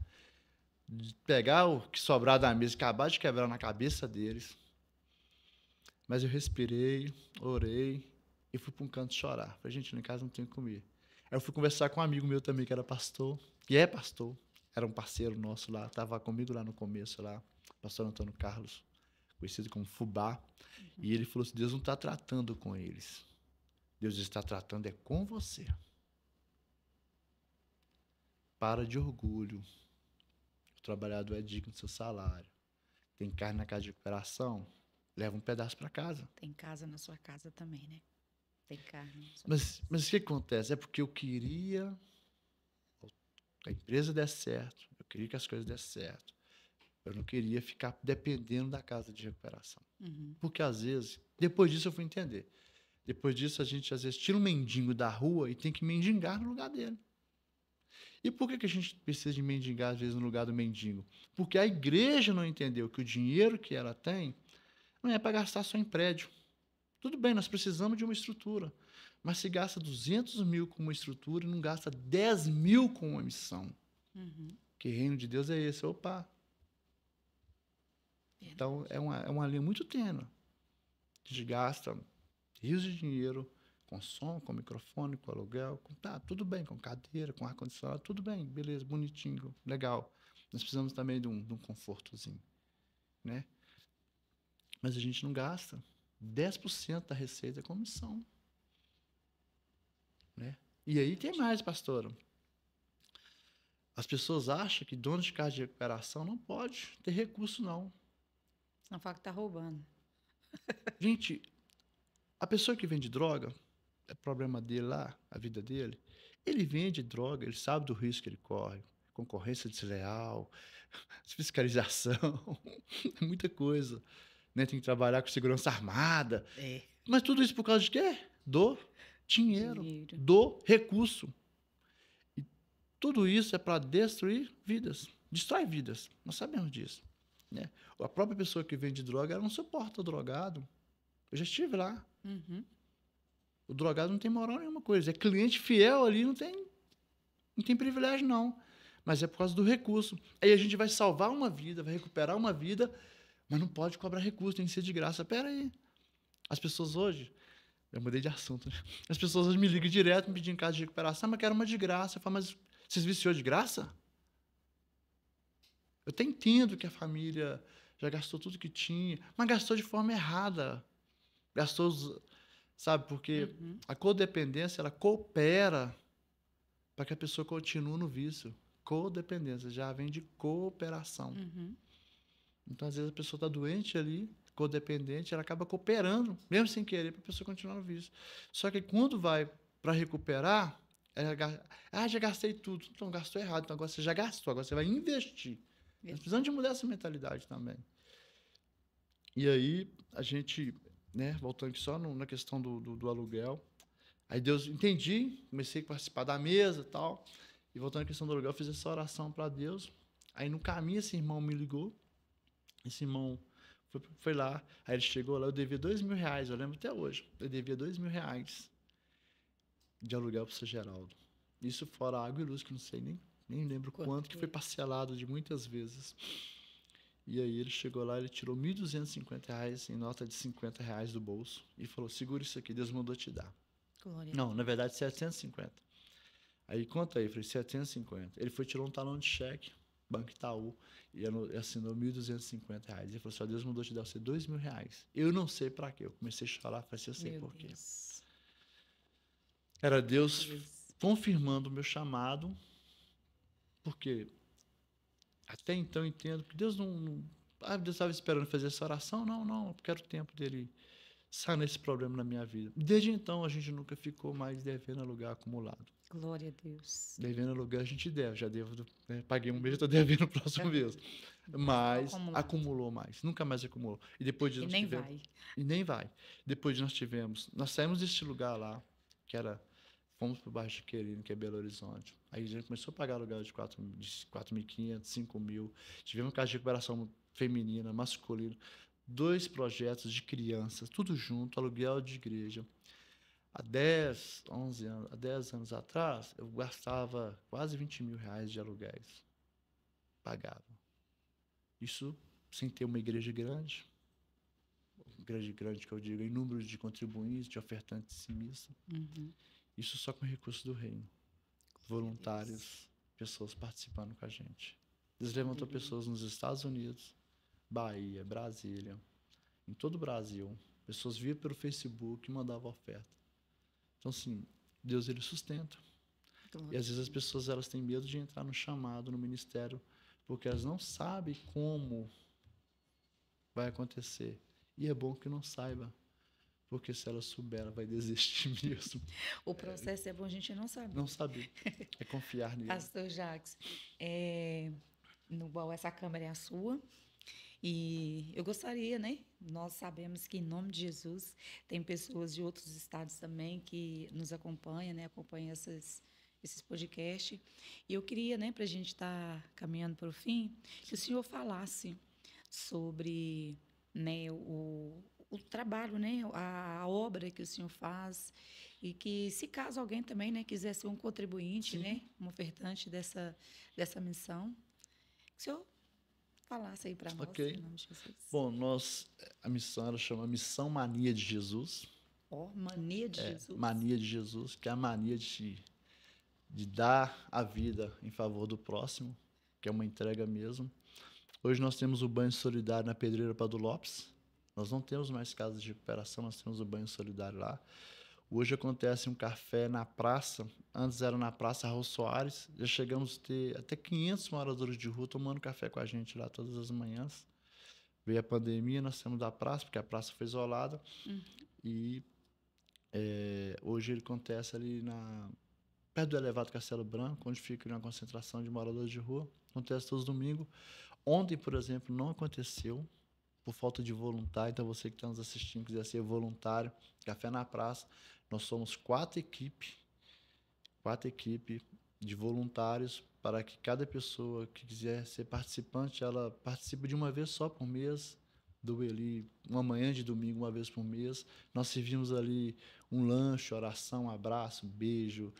de pegar o que sobrar da mesa e acabar de quebrar na cabeça deles. Mas eu respirei, orei e fui para um canto chorar. Falei, gente, lá em casa não tenho o que comer. Aí eu fui conversar com um amigo meu também, que era pastor, que é pastor, era um parceiro nosso lá, estava comigo lá no começo, lá, pastor Antônio Carlos, conhecido como Fubá. E ele falou assim, Deus não está tratando com eles. Deus está tratando é com você. Para de orgulho. O trabalhador é digno do seu salário. Tem carne na casa de recuperação, leva um pedaço para casa. Tem casa na sua casa também, né? Tem carne. Mas o que acontece? É porque eu queria que a empresa desse certo, eu queria que as coisas dessem certo. Eu não queria ficar dependendo da casa de recuperação. Porque, às vezes, depois disso eu fui entender. Depois disso, a gente, às vezes, tira um mendigo da rua e tem que mendigar no lugar dele. E por que a gente precisa de mendigar, às vezes, no lugar do mendigo? Porque a igreja não entendeu que o dinheiro que ela tem não é para gastar só em prédio. Tudo bem, nós precisamos de uma estrutura. Mas se gasta 200 mil com uma estrutura e não gasta 10 mil com uma missão. Que reino de Deus é esse? Opa! Então, é uma linha muito tênue. A gente gasta rios de dinheiro com som, com microfone, com aluguel, tudo bem, com cadeira, com ar-condicionado, tudo bem, beleza, bonitinho, legal. Nós precisamos também de um confortozinho, né? Mas a gente não gasta 10% da receita com missão, né? E aí tem mais, pastora. As pessoas acham que dono de casa de recuperação não pode ter recurso, não. Não fala que tá roubando. Gente, a pessoa que vende droga, é problema dele lá, a vida dele. Ele vende droga, ele sabe do risco que ele corre. Concorrência desleal, fiscalização, muita coisa. Né? Tem que trabalhar com segurança armada. É. Mas tudo isso por causa de quê? Do dinheiro. Do recurso. E tudo isso é para destruir vidas. Destrói vidas. Nós sabemos disso. Né? A própria pessoa que vende droga, ela não suporta o drogado. Eu já estive lá. O drogado não tem moral nenhuma coisa. É cliente fiel ali, não tem privilégio, não. Mas é por causa do recurso. Aí a gente vai salvar uma vida, vai recuperar uma vida, mas não pode cobrar recurso, tem que ser de graça. Pera aí. As pessoas hoje... Eu mudei de assunto, né? As pessoas hoje me ligam direto, me pedindo casa de recuperação, mas quero uma de graça. Eu falo, mas vocês viciou de graça? Eu até entendo que a família já gastou tudo que tinha, mas gastou de forma errada. Gastou... Sabe, porque a codependência, ela coopera para que a pessoa continue no vício. Codependência já vem de cooperação. Então, às vezes, a pessoa está doente ali, codependente, ela acaba cooperando, mesmo sem querer, para a pessoa continuar no vício. Só que quando vai para recuperar, ela já gastei tudo. Então, gastou errado. Então, agora você já gastou, agora você vai investir. Nós precisamos de mudar essa mentalidade também. E aí, a gente... Né? Voltando aqui só na questão do aluguel. Aí Deus, entendi, comecei a participar da mesa e tal. E voltando à questão do aluguel, eu fiz essa oração para Deus. Aí no caminho esse irmão me ligou. Esse irmão foi lá. Aí ele chegou lá, eu devia R$2.000, eu lembro até hoje. Eu devia R$2.000 de aluguel para o seu Geraldo. Isso fora água e luz, que não sei nem lembro quanto, que foi parcelado de muitas vezes. E aí ele chegou lá, ele tirou R$1.250 em nota de R$50 do bolso e falou, segura isso aqui, Deus mandou te dar. Glória. Não, na verdade, 750. Aí, conta aí, eu falei, 750. Ele foi, tirou um talão de cheque, Banco Itaú, e assinou R$1.250. Ele falou assim, Deus mandou te dar você R$2.000. Eu não sei para quê. Eu comecei a chorar, falei assim, eu sei por quê. Era Deus confirmando o meu chamado, porque... Até então eu entendo que Deus não... Deus estava esperando fazer essa oração? Não, eu quero o tempo dele sanar esse problema na minha vida. Desde então, a gente nunca ficou mais devendo aluguel acumulado. Glória a Deus. Devendo aluguel a gente deve, já devo, né? Paguei um mês, estou devendo o próximo mês. Mas acumulou mais, nunca mais acumulou. E depois disso E nem vai. Depois nós saímos desse lugar lá, fomos para o bairro de Querino, que é Belo Horizonte. Aí a gente começou a pagar aluguel de 4.500, 5.000. Tivemos casa de recuperação feminina, masculina. 2 projetos de crianças, tudo junto, aluguel de igreja. Há 10, 11 anos, há 10 anos atrás, eu gastava quase 20 mil reais de aluguéis. Pagava. Isso sem ter uma igreja grande que eu digo, em número de contribuintes, de ofertantes simistas. Isso só com recursos do reino. Voluntários, pessoas participando com a gente. Deus levantou pessoas nos Estados Unidos, Bahia, Brasília, em todo o Brasil. Pessoas viam pelo Facebook e mandavam oferta. Então, assim, Deus, ele sustenta. E às vezes as pessoas elas têm medo de entrar no chamado, no ministério, porque elas não sabem como vai acontecer. E é bom que não saiba, porque se ela souber, ela vai desistir mesmo. O processo é bom a gente não saber. Não saber. É confiar nele. Pastor Jacques, essa câmera é a sua. E eu gostaria, né? Nós sabemos que, em nome de Jesus, tem pessoas de outros estados também que nos acompanham, né? Acompanham esses podcasts. E eu queria, né, para a gente estar caminhando para o fim, que o senhor falasse sobre, né, o trabalho, né, a obra que o senhor faz, e que, se caso alguém também, né, quiser ser um contribuinte, né, um ofertante dessa missão, que o senhor falasse aí para nós, em nome de Jesus. Bom, a missão, ela chama Missão Mania de Jesus. Mania de Jesus. Mania de Jesus, que é a mania de dar a vida em favor do próximo, que é uma entrega mesmo. Hoje nós temos o banho solidário na Pedreira Padre Lopes. Nós não temos mais casas de recuperação, nós temos o banho solidário lá. Hoje acontece um café na praça. Antes era na Praça Raul Soares. Já chegamos a ter até 500 moradores de rua tomando café com a gente lá todas as manhãs. Veio a pandemia, nós saímos da praça, porque a praça foi isolada. E hoje ele acontece ali perto do elevado Castelo Branco, onde fica uma concentração de moradores de rua. Acontece todos os domingos. Ontem, por exemplo, não aconteceu, por falta de voluntário. Então, você que está nos assistindo, quiser ser voluntário, Café na Praça, nós somos 4 equipes de voluntários, para que cada pessoa que quiser ser participante, ela participe de uma vez só por mês, ali uma manhã de domingo, uma vez por mês. Nós servimos ali um lanche, oração, um abraço, um beijo.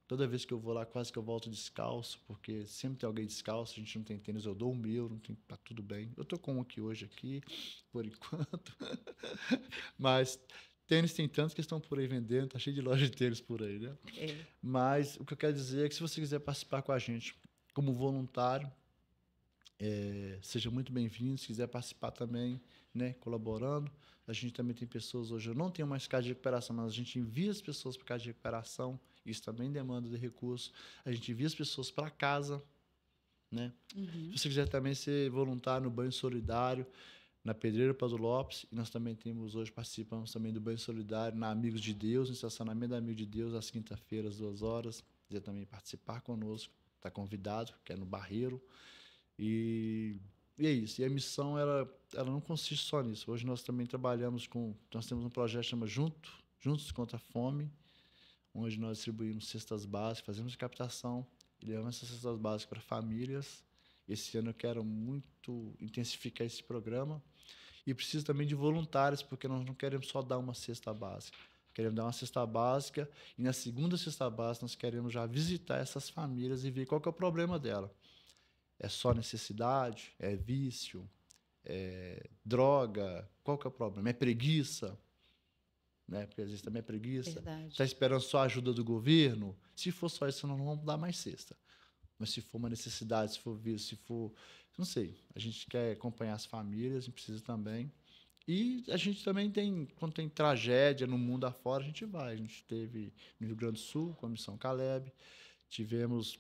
Toda vez que eu vou lá, quase que eu volto descalço, porque sempre tem alguém descalço, a gente não tem tênis, eu dou o meu, não tem, tá tudo bem. Eu tô com um aqui hoje, por enquanto. Mas tênis tem tantos que estão por aí vendendo, tá cheio de loja de tênis por aí, né? Mas o que eu quero dizer é que, se você quiser participar com a gente como voluntário, seja muito bem-vindo. Se quiser participar também, né, colaborando. A gente também tem pessoas hoje, eu não tenho mais casa de recuperação, mas a gente envia as pessoas para casa de recuperação. Isso também demanda de recursos. A gente envia as pessoas para casa, né? Se você quiser também ser voluntário no Banho Solidário, na Pedreira Padre Lopes, e nós também participamos também do Banho Solidário na Amigos de Deus, no estacionamento da Amigos de Deus, às quinta-feiras, 2 horas. Se quiser também participar conosco, está convidado, que é no Barreiro. E é isso. E a missão, ela não consiste só nisso. Hoje nós também nós temos um projeto que chama Juntos contra a Fome, onde nós distribuímos cestas básicas, fazemos captação e levamos essas cestas básicas para famílias. Esse ano eu quero muito intensificar esse programa. E preciso também de voluntários, porque nós não queremos só dar uma cesta básica. Queremos dar uma cesta básica, e na segunda cesta básica nós queremos já visitar essas famílias e ver qual que é o problema dela. É só necessidade? É vício? É droga? Qual que é o problema? É preguiça? Né? Porque às vezes também é preguiça. Está esperando só a ajuda do governo? Se for só isso, nós não vamos dar mais cesta. Mas se for uma necessidade, se for vício, se for... Não sei. A gente quer acompanhar as famílias, a gente precisa também. E a gente também quando tem tragédia no mundo afora, a gente vai. A gente teve no Rio Grande do Sul, com a Missão Caleb. Tivemos...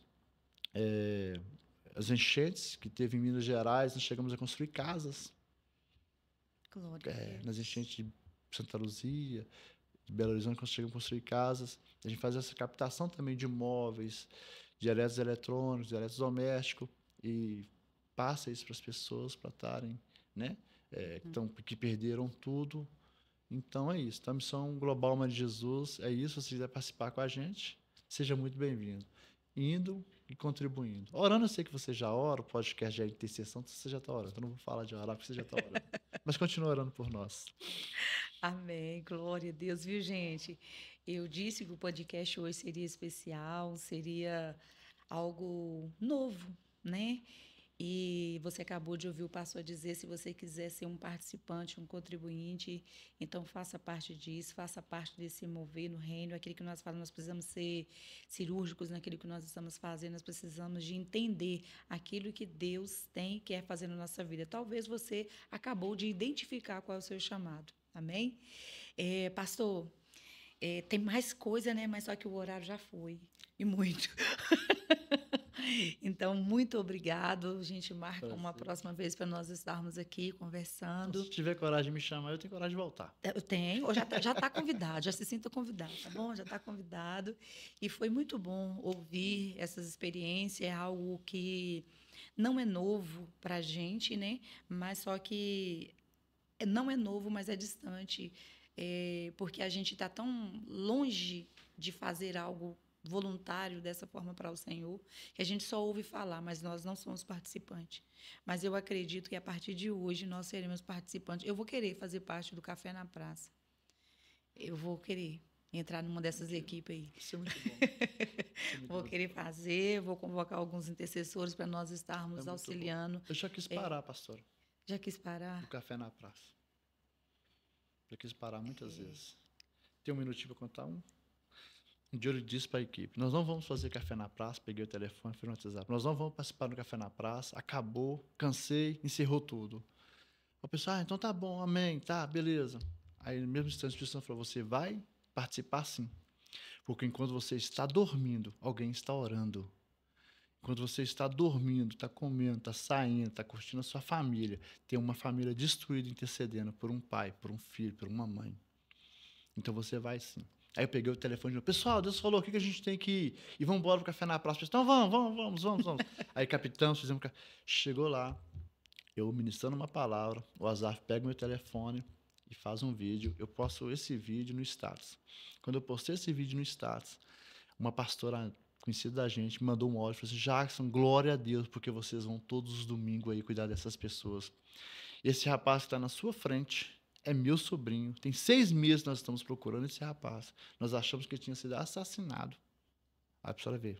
as enchentes que teve em Minas Gerais, nós chegamos a construir casas. Nas enchentes de Santa Luzia, de Belo Horizonte, nós chegamos a construir casas. A gente faz essa captação também de imóveis, de elétricos eletrônicos, de eletrodomésticos, e passa isso para as pessoas para estarem, né? Que perderam tudo. Então é isso. Então, a Missão Global Mania de Jesus é isso. Se você quiser participar com a gente, seja muito bem-vindo. indo e contribuindo. Orando, eu sei que você já ora, o podcast já é intercessão, você já está orando. Eu não vou falar de orar, porque você já está orando. Mas continua orando por nós. Amém, glória a Deus, viu, gente? Eu disse que o podcast hoje seria especial, seria algo novo, né? E você acabou de ouvir o pastor dizer, se você quiser ser um participante, um contribuinte, então faça parte disso, faça parte desse mover no reino, aquilo que nós falamos, nós precisamos ser cirúrgicos naquilo que nós estamos fazendo, nós precisamos de entender aquilo que Deus tem e quer fazer na nossa vida. Talvez você acabou de identificar qual é o seu chamado, amém? Pastor, tem mais coisa, né? Mas só que o horário já foi, e muito. Então, muito obrigado. A gente marca uma Prazer. próxima vez para nós estarmos aqui Então, conversando. se tiver coragem de me chamar, eu tenho coragem de voltar. Eu tenho, já tá convidado, já se sinta convidado, tá bom? Já está convidado. E foi muito bom ouvir essas experiências, é algo que não é novo para a gente, né? Mas só que não é novo, mas é distante, porque a gente está tão longe de fazer algo voluntário dessa forma para o Senhor, que a gente só ouve falar, mas nós não somos participantes. Mas eu acredito que a partir de hoje nós seremos participantes. Eu vou querer fazer parte do Café na Praça. Eu vou querer entrar numa dessas equipes aí. Isso é muito bom. Isso é muito Vou bom. querer fazer, vou convocar alguns intercessores para nós É estarmos muito auxiliando. bom. Eu já quis parar, pastora, Já quis parar? no café na praça. Já quis parar muitas vezes. Tem um minutinho para contar um? Um dia eu disse para a equipe, nós não vamos fazer café na praça, peguei o telefone, fui no WhatsApp, nós não vamos participar do café na praça, acabou, cansei, encerrou tudo. O pessoal, então tá bom, amém, tá, beleza. Aí no mesmo instante a Espírito Santo falou, você vai participar sim, porque enquanto você está dormindo, alguém está orando. Enquanto você está dormindo, está comendo, está saindo, está curtindo a sua família, tem uma família destruída intercedendo por um pai, por um filho, por uma mãe. Então você vai sim. Aí eu peguei o telefone e falei, pessoal, Deus falou aqui que a gente tem que ir. E vamos embora pro café na praça. Então vamos. Aí, capitão, fizemos... Chegou lá, eu ministrando uma palavra, o Azar pega meu telefone e faz um vídeo. Eu posto esse vídeo no status. Quando eu postei esse vídeo no status, uma pastora conhecida da gente me mandou um áudio e falou assim, Jackson, glória a Deus, porque vocês vão todos os domingos aí cuidar dessas pessoas. Esse rapaz que está na sua frente é meu sobrinho. Tem 6 meses que nós estamos procurando esse rapaz. Nós achamos que ele tinha sido assassinado. Aí a pessoa vê.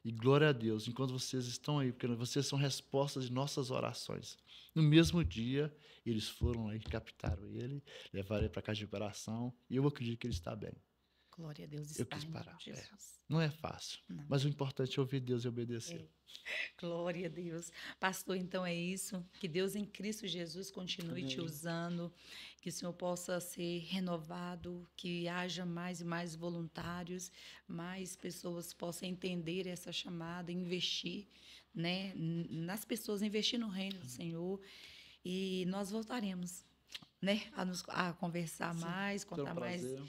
E glória a Deus, enquanto vocês estão aí, porque vocês são respostas de nossas orações. No mesmo dia, eles foram aí, captaram ele, levaram ele para casa de operação, e eu acredito que ele está bem. Glória a Deus, Eu está quis em nome parar. de Jesus. Não é fácil, Não. mas o importante é ouvir Deus e obedecer. Glória a Deus. Pastor, então é isso. Que Deus em Cristo Jesus continue te Amém. usando, que o Senhor possa ser renovado, que haja mais e mais voluntários, mais pessoas possam entender essa chamada, investir, né, nas pessoas, investir no reino do Senhor. E nós voltaremos, né, a conversar mais, Foi um contar mais prazer.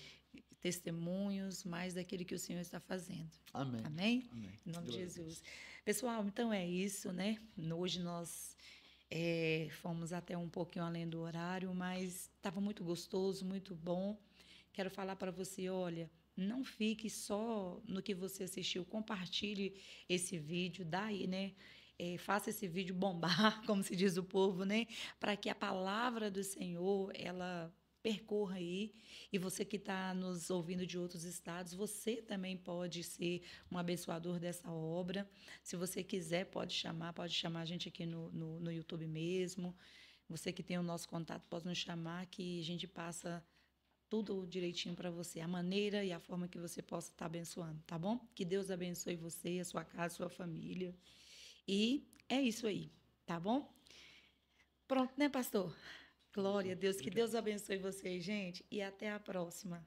testemunhos, mais daquilo que o Senhor está fazendo. Amém. Amém? Amém. Em nome de Glória a Jesus. Pessoal, então é isso, né? Hoje nós fomos até um pouquinho além do horário, mas estava muito gostoso, muito bom. Quero falar para você, olha, não fique só no que você assistiu, compartilhe esse vídeo, daí, né? Faça esse vídeo bombar, como se diz o povo, né? Para que a palavra do Senhor, ela percorra aí, e você que está nos ouvindo de outros estados, você também pode ser um abençoador dessa obra. Se você quiser, pode chamar a gente aqui no YouTube mesmo. Você que tem o nosso contato, pode nos chamar, que a gente passa tudo direitinho para você, a maneira e a forma que você possa estar abençoando, tá bom? Que Deus abençoe você, a sua casa, a sua família. E é isso aí, tá bom? Pronto, né, pastor? Glória a Deus. Que Deus abençoe vocês, gente. E até a próxima.